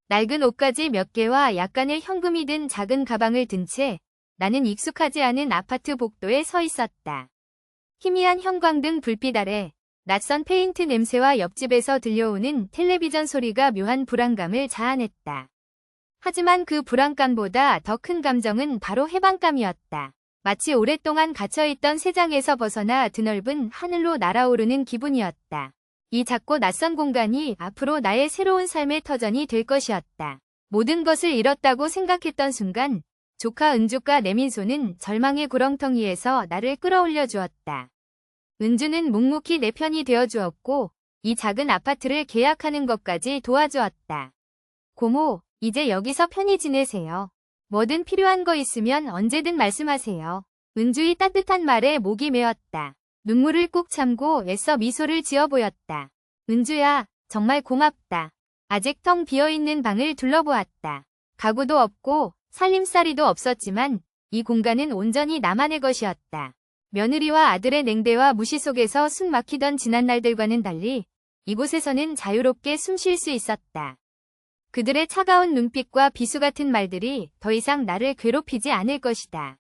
낡은 옷가지 몇 개와 약간의 현금이 든 작은 가방을 든 채 나는 익숙하지 않은 아파트 복도에 서 있었다. 희미한 형광등 불빛 아래 낯선 페인트 냄새와 옆집에서 들려오는 텔레비전 소리가 묘한 불안감을 자아냈다. 하지만 그 불안감보다 더 큰 감정은 바로 해방감이었다. 마치 오랫동안 갇혀있던 세상에서 벗어나 드넓은 하늘로 날아오르는 기분이었다. 이 작고 낯선 공간이 앞으로 나의 새로운 삶의 터전이 될 것이었다. 모든 것을 잃었다고 생각했던 순간 조카 은주과 내민소는 절망의 구렁텅이에서 나를 끌어올려 주었다. 은주는 묵묵히 내 편이 되어주었고 이 작은 아파트를 계약하는 것까지 도와주었다. 고모, 이제 여기서 편히 지내세요. 뭐든 필요한 거 있으면 언제든 말씀하세요. 은주의 따뜻한 말에 목이 메었다. 눈물을 꾹 참고 애써 미소를 지어 보였다. 은주야, 정말 고맙다. 아직 텅 비어있는 방을 둘러보았다. 가구도 없고 살림살이도 없었지만 이 공간은 온전히 나만의 것이었다. 며느리와 아들의 냉대와 무시 속에서 숨 막히던 지난날들과는 달리 이곳에서는 자유롭게 숨 쉴 수 있었다. 그들의 차가운 눈빛과 비수 같은 말들이 더 이상 나를 괴롭히지 않을 것이다.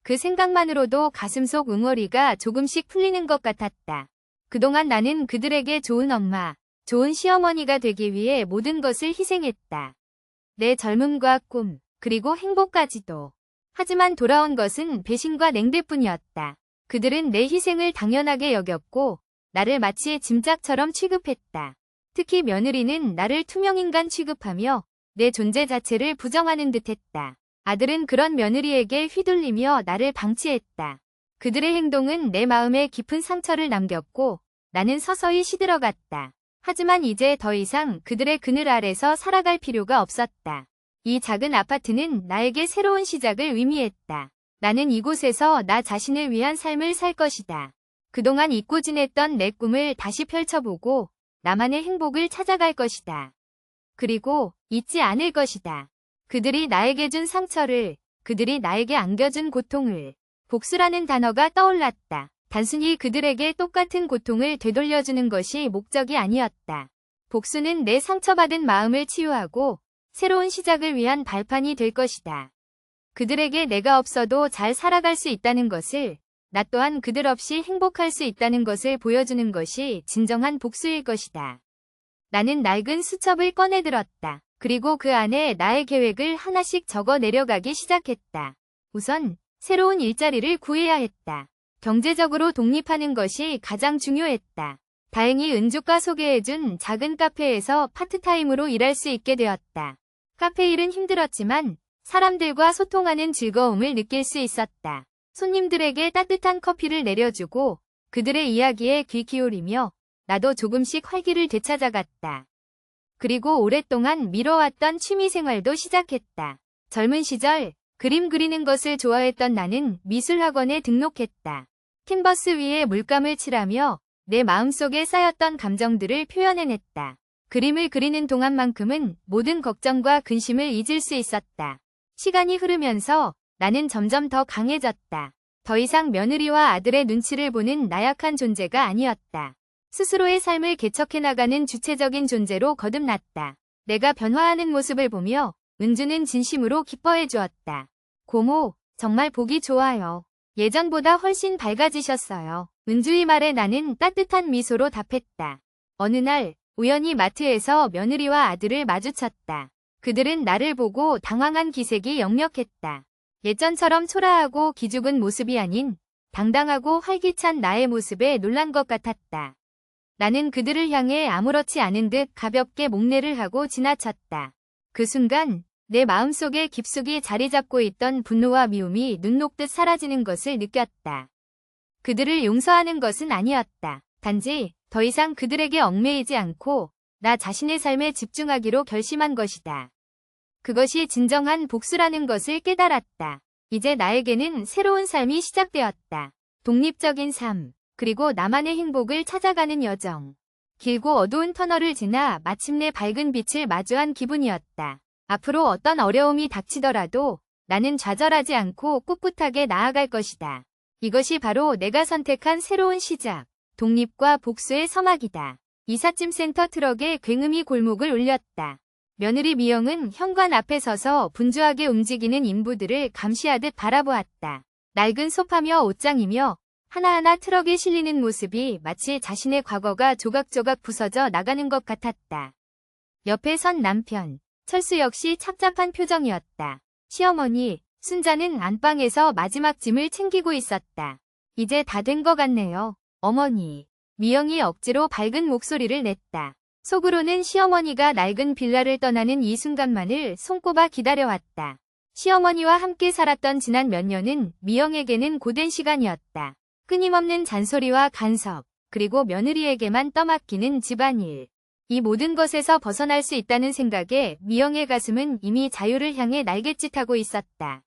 그 생각만으로도 가슴속 응어리가 조금씩 풀리는 것 같았다. 그동안 나는 그들에게 좋은 엄마, 좋은 시어머니가 되기 위해 모든 것을 희생했다. 내 젊음과 꿈, 그리고 행복까지도. 하지만 돌아온 것은 배신과 냉대뿐이었다. 그들은 내 희생을 당연하게 여겼고 나를 마치 짐짝처럼 취급했다. 특히 며느리는 나를 투명인간 취급하며 내 존재 자체를 부정하는 듯했다. 아들은 그런 며느리에게 휘둘리며 나를 방치했다. 그들의 행동은 내 마음에 깊은 상처를 남겼고 나는 서서히 시들어갔다. 하지만 이제 더 이상 그들의 그늘 아래서 살아갈 필요가 없었다. 이 작은 아파트는 나에게 새로운 시작을 의미했다. 나는 이곳에서 나 자신을 위한 삶을 살 것이다. 그동안 잊고 지냈던 내 꿈을 다시 펼쳐보고 나만의 행복을 찾아갈 것이다. 그리고 잊지 않을 것이다. 그들이 나에게 준 상처를, 그들이 나에게 안겨준 고통을. 복수라는 단어가 떠올랐다. 단순히 그들에게 똑같은 고통을 되돌려주는 것이 목적이 아니었다. 복수는 내 상처받은 마음을 치유하고 새로운 시작을 위한 발판이 될 것이다. 그들에게 내가 없어도 잘 살아갈 수 있다는 것을, 나 또한 그들 없이 행복할 수 있다는 것을 보여주는 것이 진정한 복수일 것이다. 나는 낡은 수첩을 꺼내들었다. 그리고 그 안에 나의 계획을 하나씩 적어 내려가기 시작했다. 우선 새로운 일자리를 구해야 했다. 경제적으로 독립하는 것이 가장 중요했다. 다행히 은주가 소개해준 작은 카페에서 파트타임으로 일할 수 있게 되었다. 카페 일은 힘들었지만 사람들과 소통하는 즐거움을 느낄 수 있었다. 손님들에게 따뜻한 커피를 내려주고 그들의 이야기에 귀 기울이며 나도 조금씩 활기를 되찾아갔다. 그리고 오랫동안 미뤄왔던 취미생활도 시작했다. 젊은 시절 그림 그리는 것을 좋아했던 나는 미술학원에 등록했다. 캔버스 위에 물감을 칠하며 내 마음속에 쌓였던 감정들을 표현해냈다. 그림을 그리는 동안만큼은 모든 걱정과 근심을 잊을 수 있었다. 시간이 흐르면서 나는 점점 더 강해졌다. 더 이상 며느리와 아들의 눈치를 보는 나약한 존재가 아니었다. 스스로의 삶을 개척해나가는 주체적인 존재로 거듭났다. 내가 변화하는 모습을 보며 은주는 진심으로 기뻐해 주었다. 고모, 정말 보기 좋아요. 예전보다 훨씬 밝아지셨어요. 은주의 말에 나는 따뜻한 미소로 답했다. 어느 날 우연히 마트에서 며느리와 아들을 마주쳤다. 그들은 나를 보고 당황한 기색이 역력했다. 예전처럼 초라하고 기죽은 모습이 아닌 당당하고 활기찬 나의 모습에 놀란 것 같았다. 나는 그들을 향해 아무렇지 않은 듯 가볍게 목례를 하고 지나쳤다. 그 순간 내 마음속에 깊숙이 자리 잡고 있던 분노와 미움이 눈 녹듯 사라지는 것을 느꼈다. 그들을 용서하는 것은 아니었다. 단지 더 이상 그들에게 얽매이지 않고 나 자신의 삶에 집중하기로 결심한 것이다. 그것이 진정한 복수라는 것을 깨달았다. 이제 나에게는 새로운 삶이 시작되었다. 독립적인 삶, 그리고 나만의 행복을 찾아가는 여정. 길고 어두운 터널을 지나 마침내 밝은 빛을 마주한 기분이었다. 앞으로 어떤 어려움이 닥치더라도 나는 좌절하지 않고 꿋꿋하게 나아갈 것이다. 이것이 바로 내가 선택한 새로운 시작, 독립과 복수의 서막이다. 이삿짐 센터 트럭에 굉음이 골목을 울렸다. 며느리 미영은 현관 앞에 서서 분주하게 움직이는 인부들을 감시하듯 바라보았다. 낡은 소파며 옷장이며 하나하나 트럭에 실리는 모습이 마치 자신의 과거가 조각조각 부서져 나가는 것 같았다. 옆에 선 남편, 철수 역시 착잡한 표정이었다. 시어머니, 순자는 안방에서 마지막 짐을 챙기고 있었다. 이제 다 된 것 같네요. 어머니. 미영이 억지로 밝은 목소리를 냈다. 속으로는 시어머니가 낡은 빌라를 떠나는 이 순간만을 손꼽아 기다려왔다. 시어머니와 함께 살았던 지난 몇 년은 미영에게는 고된 시간이었다. 끊임없는 잔소리와 간섭, 그리고 며느리에게만 떠맡기는 집안일. 이 모든 것에서 벗어날 수 있다는 생각에 미영의 가슴은 이미 자유를 향해 날갯짓하고 있었다.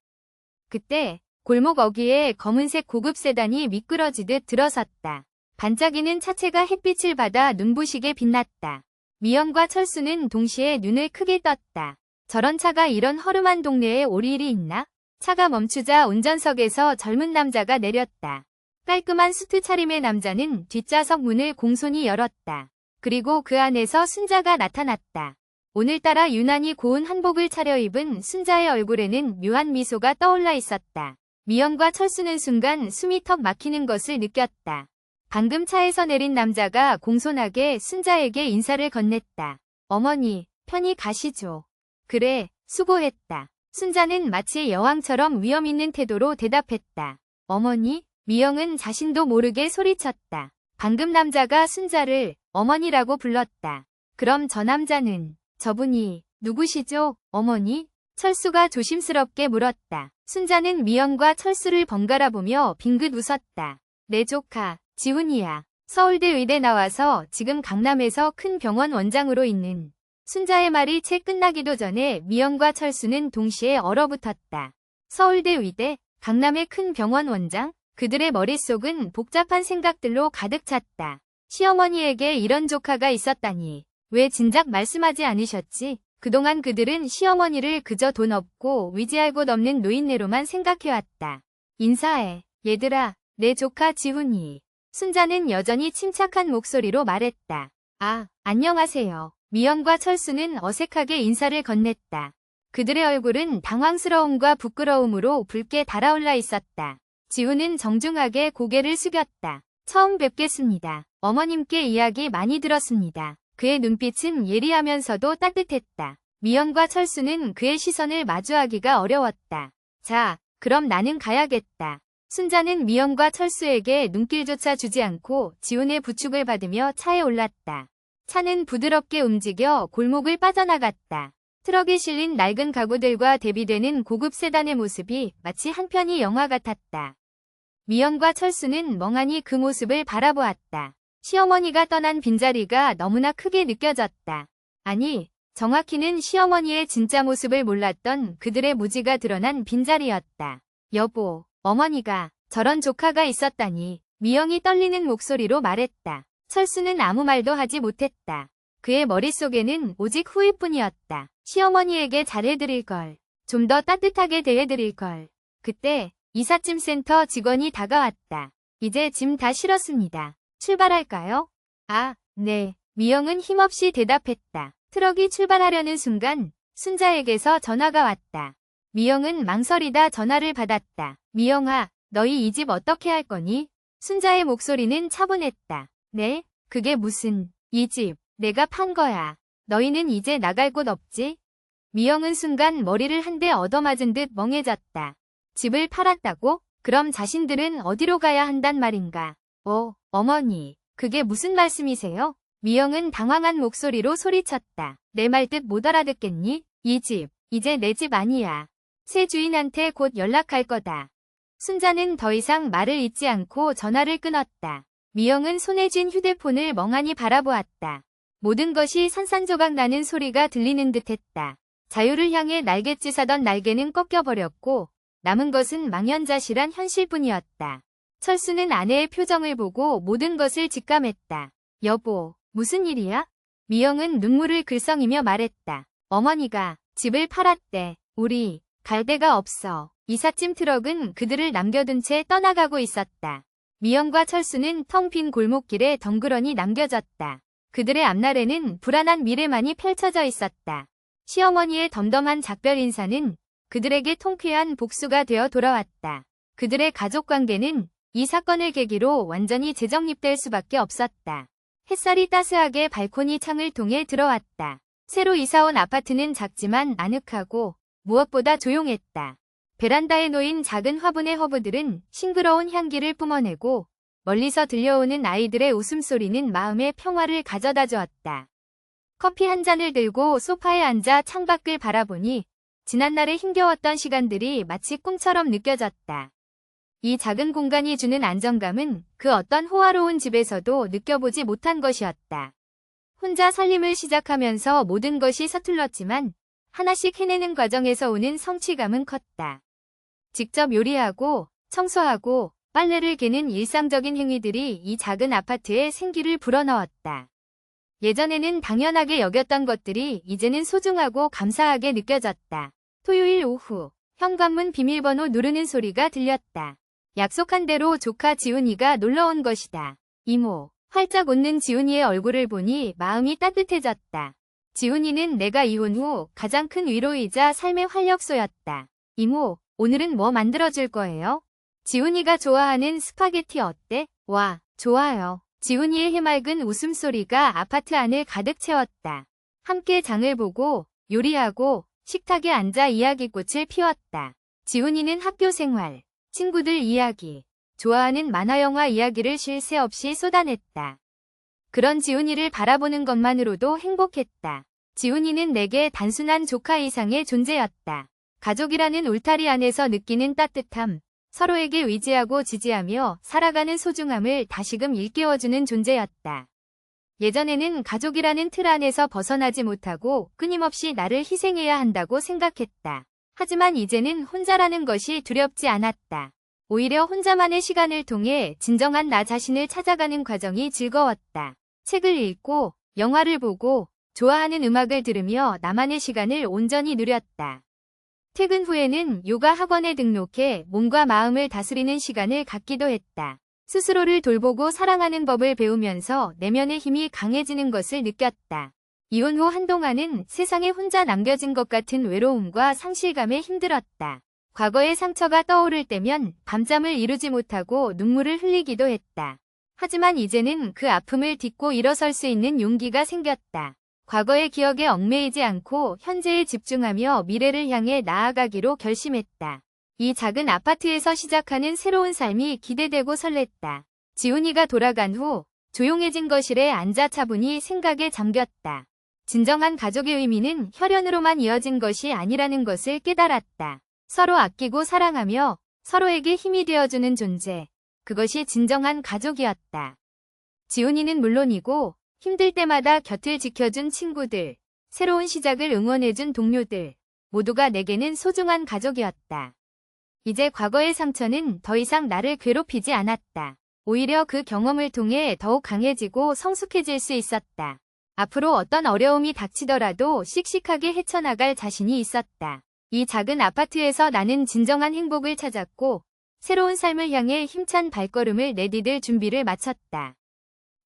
그때 골목 어귀에 검은색 고급 세단이 미끄러지듯 들어섰다. 반짝이는 차체가 햇빛을 받아 눈부시게 빛났다. 미영과 철수는 동시에 눈을 크게 떴다. 저런 차가 이런 허름한 동네에 올 일이 있나? 차가 멈추자 운전석에서 젊은 남자가 내렸다. 깔끔한 수트 차림의 남자는 뒷좌석 문을 공손히 열었다. 그리고 그 안에서 순자가 나타났다. 오늘따라 유난히 고운 한복을 차려입은 순자의 얼굴에는 묘한 미소가 떠올라 있었다. 미영과 철수는 순간 숨이 턱 막히는 것을 느꼈다. 방금 차에서 내린 남자가 공손하게 순자에게 인사를 건넸다. 어머니, 편히 가시죠. 그래, 수고했다. 순자는 마치 여왕처럼 위험 있는 태도로 대답했다. 어머니? 미영은 자신도 모르게 소리쳤다. 방금 남자가 순자를 어머니라고 불렀다. 그럼 저 남자는 저분이 누구시죠, 어머니? 철수가 조심스럽게 물었다. 순자는 미영과 철수를 번갈아 보며 빙긋 웃었다. 내 조카, 지훈이야. 서울대 의대 나와서 지금 강남에서 큰 병원 원장으로 있는. 순자의 말이 채 끝나기도 전에 미영과 철수는 동시에 얼어붙었다. 서울대 의대, 강남의 큰 병원 원장? 그들의 머릿속은 복잡한 생각들로 가득 찼다. 시어머니에게 이런 조카가 있었다니. 왜 진작 말씀하지 않으셨지? 그동안 그들은 시어머니를 그저 돈 없고 위지할 곳 없는 노인네로만 생각해왔다. 인사해, 얘들아, 내 조카 지훈이. 순자는 여전히 침착한 목소리로 말했다. 아, 안녕하세요. 미영과 철수는 어색하게 인사를 건넸다. 그들의 얼굴은 당황스러움과 부끄러움으로 붉게 달아올라 있었다. 지훈은 정중하게 고개를 숙였다. 처음 뵙겠습니다. 어머님께 이야기 많이 들었습니다. 그의 눈빛은 예리하면서도 따뜻했다. 미영과 철수는 그의 시선을 마주하기가 어려웠다. 자, 그럼 나는 가야겠다. 순자는 미영과 철수에게 눈길조차 주지 않고 지훈의 부축을 받으며 차에 올랐다. 차는 부드럽게 움직여 골목을 빠져나갔다. 트럭에 실린 낡은 가구들과 대비되는 고급 세단의 모습이 마치 한 편의 영화 같았다. 미영과 철수는 멍하니 그 모습을 바라보았다. 시어머니가 떠난 빈자리가 너무나 크게 느껴졌다. 아니, 정확히는 시어머니의 진짜 모습을 몰랐던 그들의 무지가 드러난 빈자리였다. 여보, 어머니가 저런 조카가 있었다니. 미영이 떨리는 목소리로 말했다. 철수는 아무 말도 하지 못했다. 그의 머릿속에는 오직 후회뿐이었다. 시어머니에게 잘해드릴 걸. 좀 더 따뜻하게 대해드릴 걸. 그때 이삿짐 센터 직원이 다가왔다. 이제 짐 다 실었습니다. 출발할까요? 아, 네. 미영은 힘없이 대답했다. 트럭이 출발하려는 순간 순자에게서 전화가 왔다. 미영은 망설이다 전화를 받았다. 미영아, 너희 이 집 어떻게 할 거니? 순자의 목소리는 차분했다. 네? 그게 무슨, 이 집, 내가 판 거야. 너희는 이제 나갈 곳 없지? 미영은 순간 머리를 한 대 얻어맞은 듯 멍해졌다. 집을 팔았다고? 그럼 자신들은 어디로 가야 한단 말인가? 어머니. 그게 무슨 말씀이세요? 미영은 당황한 목소리로 소리쳤다. 내 말 뜻 못 알아듣겠니? 이 집, 이제 내 집 아니야. 새 주인한테 곧 연락할 거다. 순자는 더 이상 말을 잇지 않고 전화를 끊었다. 미영은 손에 쥔 휴대폰을 멍하니 바라보았다. 모든 것이 산산조각 나는 소리가 들리는 듯했다. 자유를 향해 날갯짓하던 날개는 꺾여버렸고 남은 것은 망연자실한 현실뿐이었다. 철수는 아내의 표정을 보고 모든 것을 직감했다. 여보, 무슨 일이야? 미영은 눈물을 글썽이며 말했다. 어머니가 집을 팔았대. 우리 갈 데가 없어. 이삿짐 트럭은 그들을 남겨둔 채 떠나가고 있었다. 미영과 철수는 텅 빈 골목길에 덩그러니 남겨졌다. 그들의 앞날에는 불안한 미래만이 펼쳐져 있었다. 시어머니의 덤덤한 작별 인사는 그들에게 통쾌한 복수가 되어 돌아왔다. 그들의 가족관계는 이 사건을 계기로 완전히 재정립될 수밖에 없었다. 햇살이 따스하게 발코니 창을 통해 들어왔다. 새로 이사온 아파트는 작지만 아늑하고 무엇보다 조용했다. 베란다에 놓인 작은 화분의 허브들은 싱그러운 향기를 뿜어내고 멀리서 들려오는 아이들의 웃음소리는 마음의 평화를 가져다 주었다. 커피 한 잔을 들고 소파에 앉아 창밖을 바라보니 지난날의 힘겨웠던 시간들이 마치 꿈처럼 느껴졌다. 이 작은 공간이 주는 안정감은 그 어떤 호화로운 집에서도 느껴보지 못한 것이었다. 혼자 살림을 시작하면서 모든 것이 서툴렀지만 하나씩 해내는 과정에서 오는 성취감은 컸다. 직접 요리하고 청소하고 빨래를 개는 일상적인 행위들이 이 작은 아파트에 생기를 불어넣었다. 예전에는 당연하게 여겼던 것들이 이제는 소중하고 감사하게 느껴졌다. 토요일 오후 현관문 비밀번호 누르는 소리가 들렸다. 약속한 대로 조카 지훈이가 놀러온 것이다. 이모. 활짝 웃는 지훈이의 얼굴을 보니 마음이 따뜻해졌다. 지훈이는 내가 이혼 후 가장 큰 위로이자 삶의 활력소였다. 이모, 오늘은 뭐 만들어줄 거예요? 지훈이가 좋아하는 스파게티 어때? 와, 좋아요. 지훈이의 해맑은 웃음소리가 아파트 안을 가득 채웠다. 함께 장을 보고 요리하고 식탁에 앉아 이야기꽃을 피웠다. 지훈이는 학교 생활, 친구들 이야기, 좋아하는 만화영화 이야기를 쉴 새 없이 쏟아냈다. 그런 지훈이를 바라보는 것만으로도 행복했다. 지훈이는 내게 단순한 조카 이상의 존재였다. 가족이라는 울타리 안에서 느끼는 따뜻함, 서로에게 의지하고 지지하며 살아가는 소중함을 다시금 일깨워주는 존재였다. 예전에는 가족이라는 틀 안에서 벗어나지 못하고 끊임없이 나를 희생해야 한다고 생각했다. 하지만 이제는 혼자라는 것이 두렵지 않았다. 오히려 혼자만의 시간을 통해 진정한 나 자신을 찾아가는 과정이 즐거웠다. 책을 읽고 영화를 보고 좋아하는 음악을 들으며 나만의 시간을 온전히 누렸다. 퇴근 후에는 요가 학원에 등록해 몸과 마음을 다스리는 시간을 갖기도 했다. 스스로를 돌보고 사랑하는 법을 배우면서 내면의 힘이 강해지는 것을 느꼈다. 이혼 후 한동안은 세상에 혼자 남겨진 것 같은 외로움과 상실감에 힘들었다. 과거의 상처가 떠오를 때면 밤잠을 이루지 못하고 눈물을 흘리기도 했다. 하지만 이제는 그 아픔을 딛고 일어설 수 있는 용기가 생겼다. 과거의 기억에 얽매이지 않고 현재에 집중하며 미래를 향해 나아가기로 결심했다. 이 작은 아파트에서 시작하는 새로운 삶이 기대되고 설렜다. 지훈이가 돌아간 후 조용해진 거실에 앉아 차분히 생각에 잠겼다. 진정한 가족의 의미는 혈연으로만 이어진 것이 아니라는 것을 깨달았다. 서로 아끼고 사랑하며 서로에게 힘이 되어주는 존재. 그것이 진정한 가족이었다. 지훈이는 물론이고 힘들 때마다 곁을 지켜준 친구들, 새로운 시작을 응원해준 동료들, 모두가 내게는 소중한 가족이었다. 이제 과거의 상처는 더 이상 나를 괴롭히지 않았다. 오히려 그 경험을 통해 더욱 강해지고 성숙해질 수 있었다. 앞으로 어떤 어려움이 닥치더라도 씩씩하게 헤쳐나갈 자신이 있었다. 이 작은 아파트에서 나는 진정한 행복을 찾았고 새로운 삶을 향해 힘찬 발걸음을 내디딜 준비를 마쳤다.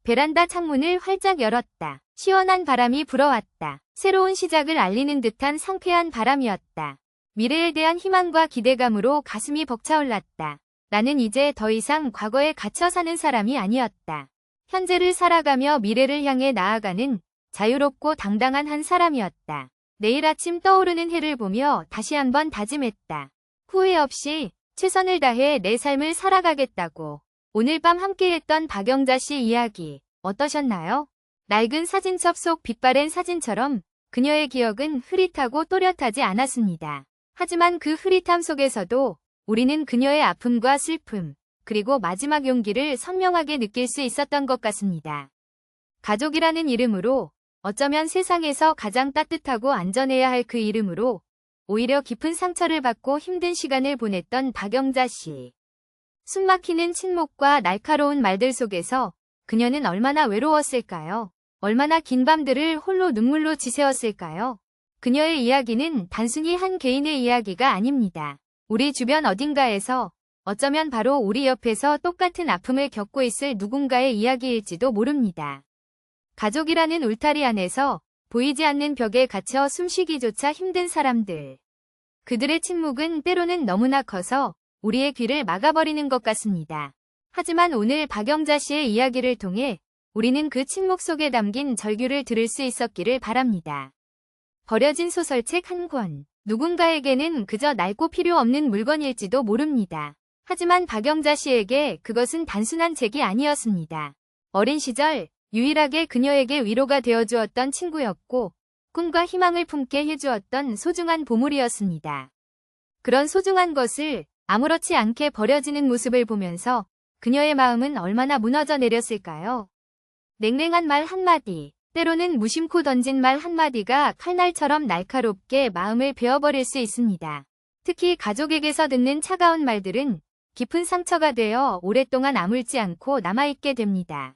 베란다 창문을 활짝 열었다. 시원한 바람이 불어왔다. 새로운 시작을 알리는 듯한 상쾌한 바람이었다. 미래에 대한 희망과 기대감으로 가슴이 벅차올랐다. 나는 이제 더 이상 과거에 갇혀 사는 사람이 아니었다. 현재를 살아가며 미래를 향해 나아가는 자유롭고 당당한 한 사람이었다. 내일 아침 떠오르는 해를 보며 다시 한번 다짐했다. 후회 없이 최선을 다해 내 삶을 살아가겠다고. 오늘 밤 함께했던 박영자 씨 이야기. 어떠셨나요? 낡은 사진첩 속 빛바랜 사진처럼 그녀의 기억은 흐릿하고 또렷하지 않았습니다. 하지만 그 흐릿함 속에서도 우리는 그녀의 아픔과 슬픔, 그리고 마지막 용기를 선명하게 느낄 수 있었던 것 같습니다. 가족이라는 이름으로, 어쩌면 세상에서 가장 따뜻하고 안전해야 할 그 이름으로 오히려 깊은 상처를 받고 힘든 시간을 보냈던 박영자 씨. 숨막히는 침묵과 날카로운 말들 속에서 그녀는 얼마나 외로웠을까요? 얼마나 긴 밤들을 홀로 눈물로 지새웠을까요? 그녀의 이야기는 단순히 한 개인의 이야기가 아닙니다. 우리 주변 어딘가에서, 어쩌면 바로 우리 옆에서 똑같은 아픔을 겪고 있을 누군가의 이야기일지도 모릅니다. 가족이라는 울타리 안에서 보이지 않는 벽에 갇혀 숨쉬기조차 힘든 사람들. 그들의 침묵은 때로는 너무나 커서 우리의 귀를 막아버리는 것 같습니다. 하지만 오늘 박영자 씨의 이야기를 통해 우리는 그 침묵 속에 담긴 절규를 들을 수 있었기를 바랍니다. 버려진 소설책 한 권. 누군가에게는 그저 낡고 필요 없는 물건일지도 모릅니다. 하지만 박영자 씨에게 그것은 단순한 책이 아니었습니다. 어린 시절 유일하게 그녀에게 위로가 되어주었던 친구였고 꿈과 희망을 품게 해주었던 소중한 보물이었습니다. 그런 소중한 것을 아무렇지 않게 버려지는 모습을 보면서 그녀의 마음은 얼마나 무너져 내렸을까요? 냉랭한 말 한마디, 때로는 무심코 던진 말 한마디가 칼날처럼 날카롭게 마음을 베어버릴 수 있습니다. 특히 가족에게서 듣는 차가운 말들은 깊은 상처가 되어 오랫동안 아물지 않고 남아있게 됩니다.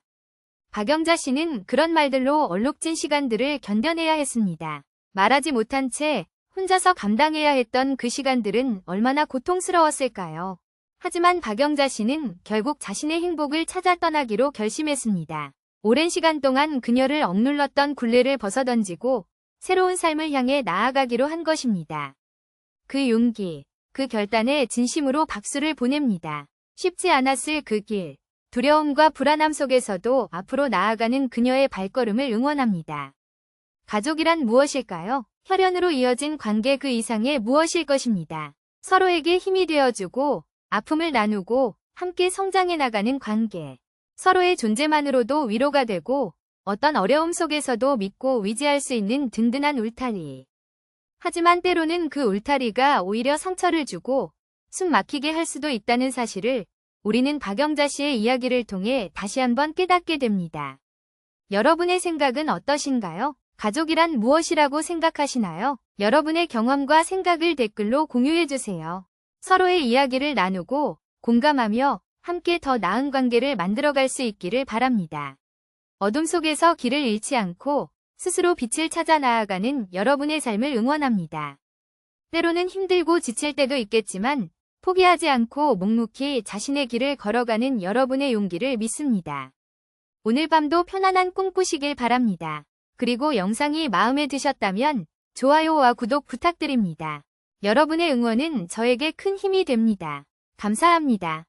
박영자 씨는 그런 말들로 얼룩진 시간들을 견뎌내야 했습니다. 말하지 못한 채 혼자서 감당해야 했던 그 시간들은 얼마나 고통스러웠을까요? 하지만 박영자 씨는 결국 자신의 행복을 찾아 떠나기로 결심했습니다. 오랜 시간 동안 그녀를 억눌렀던 굴레를 벗어던지고 새로운 삶을 향해 나아가기로 한 것입니다. 그 용기, 그 결단에 진심으로 박수를 보냅니다. 쉽지 않았을 그 길, 두려움과 불안함 속에서도 앞으로 나아가는 그녀의 발걸음을 응원합니다. 가족이란 무엇일까요? 혈연으로 이어진 관계 그 이상의 무엇일 것입니다. 서로에게 힘이 되어주고 아픔을 나누고 함께 성장해 나가는 관계. 서로의 존재만으로도 위로가 되고 어떤 어려움 속에서도 믿고 의지할 수 있는 든든한 울타리. 하지만 때로는 그 울타리가 오히려 상처를 주고 숨 막히게 할 수도 있다는 사실을 우리는 박영자 씨의 이야기를 통해 다시 한번 깨닫게 됩니다. 여러분의 생각은 어떠신가요? 가족이란 무엇이라고 생각하시나요? 여러분의 경험과 생각을 댓글로 공유해주세요. 서로의 이야기를 나누고 공감하며 함께 더 나은 관계를 만들어갈 수 있기를 바랍니다. 어둠 속에서 길을 잃지 않고 스스로 빛을 찾아 나아가는 여러분의 삶을 응원합니다. 때로는 힘들고 지칠 때도 있겠지만 포기하지 않고 묵묵히 자신의 길을 걸어가는 여러분의 용기를 믿습니다. 오늘 밤도 편안한 꿈 꾸시길 바랍니다. 그리고 영상이 마음에 드셨다면 좋아요와 구독 부탁드립니다. 여러분의 응원은 저에게 큰 힘이 됩니다. 감사합니다.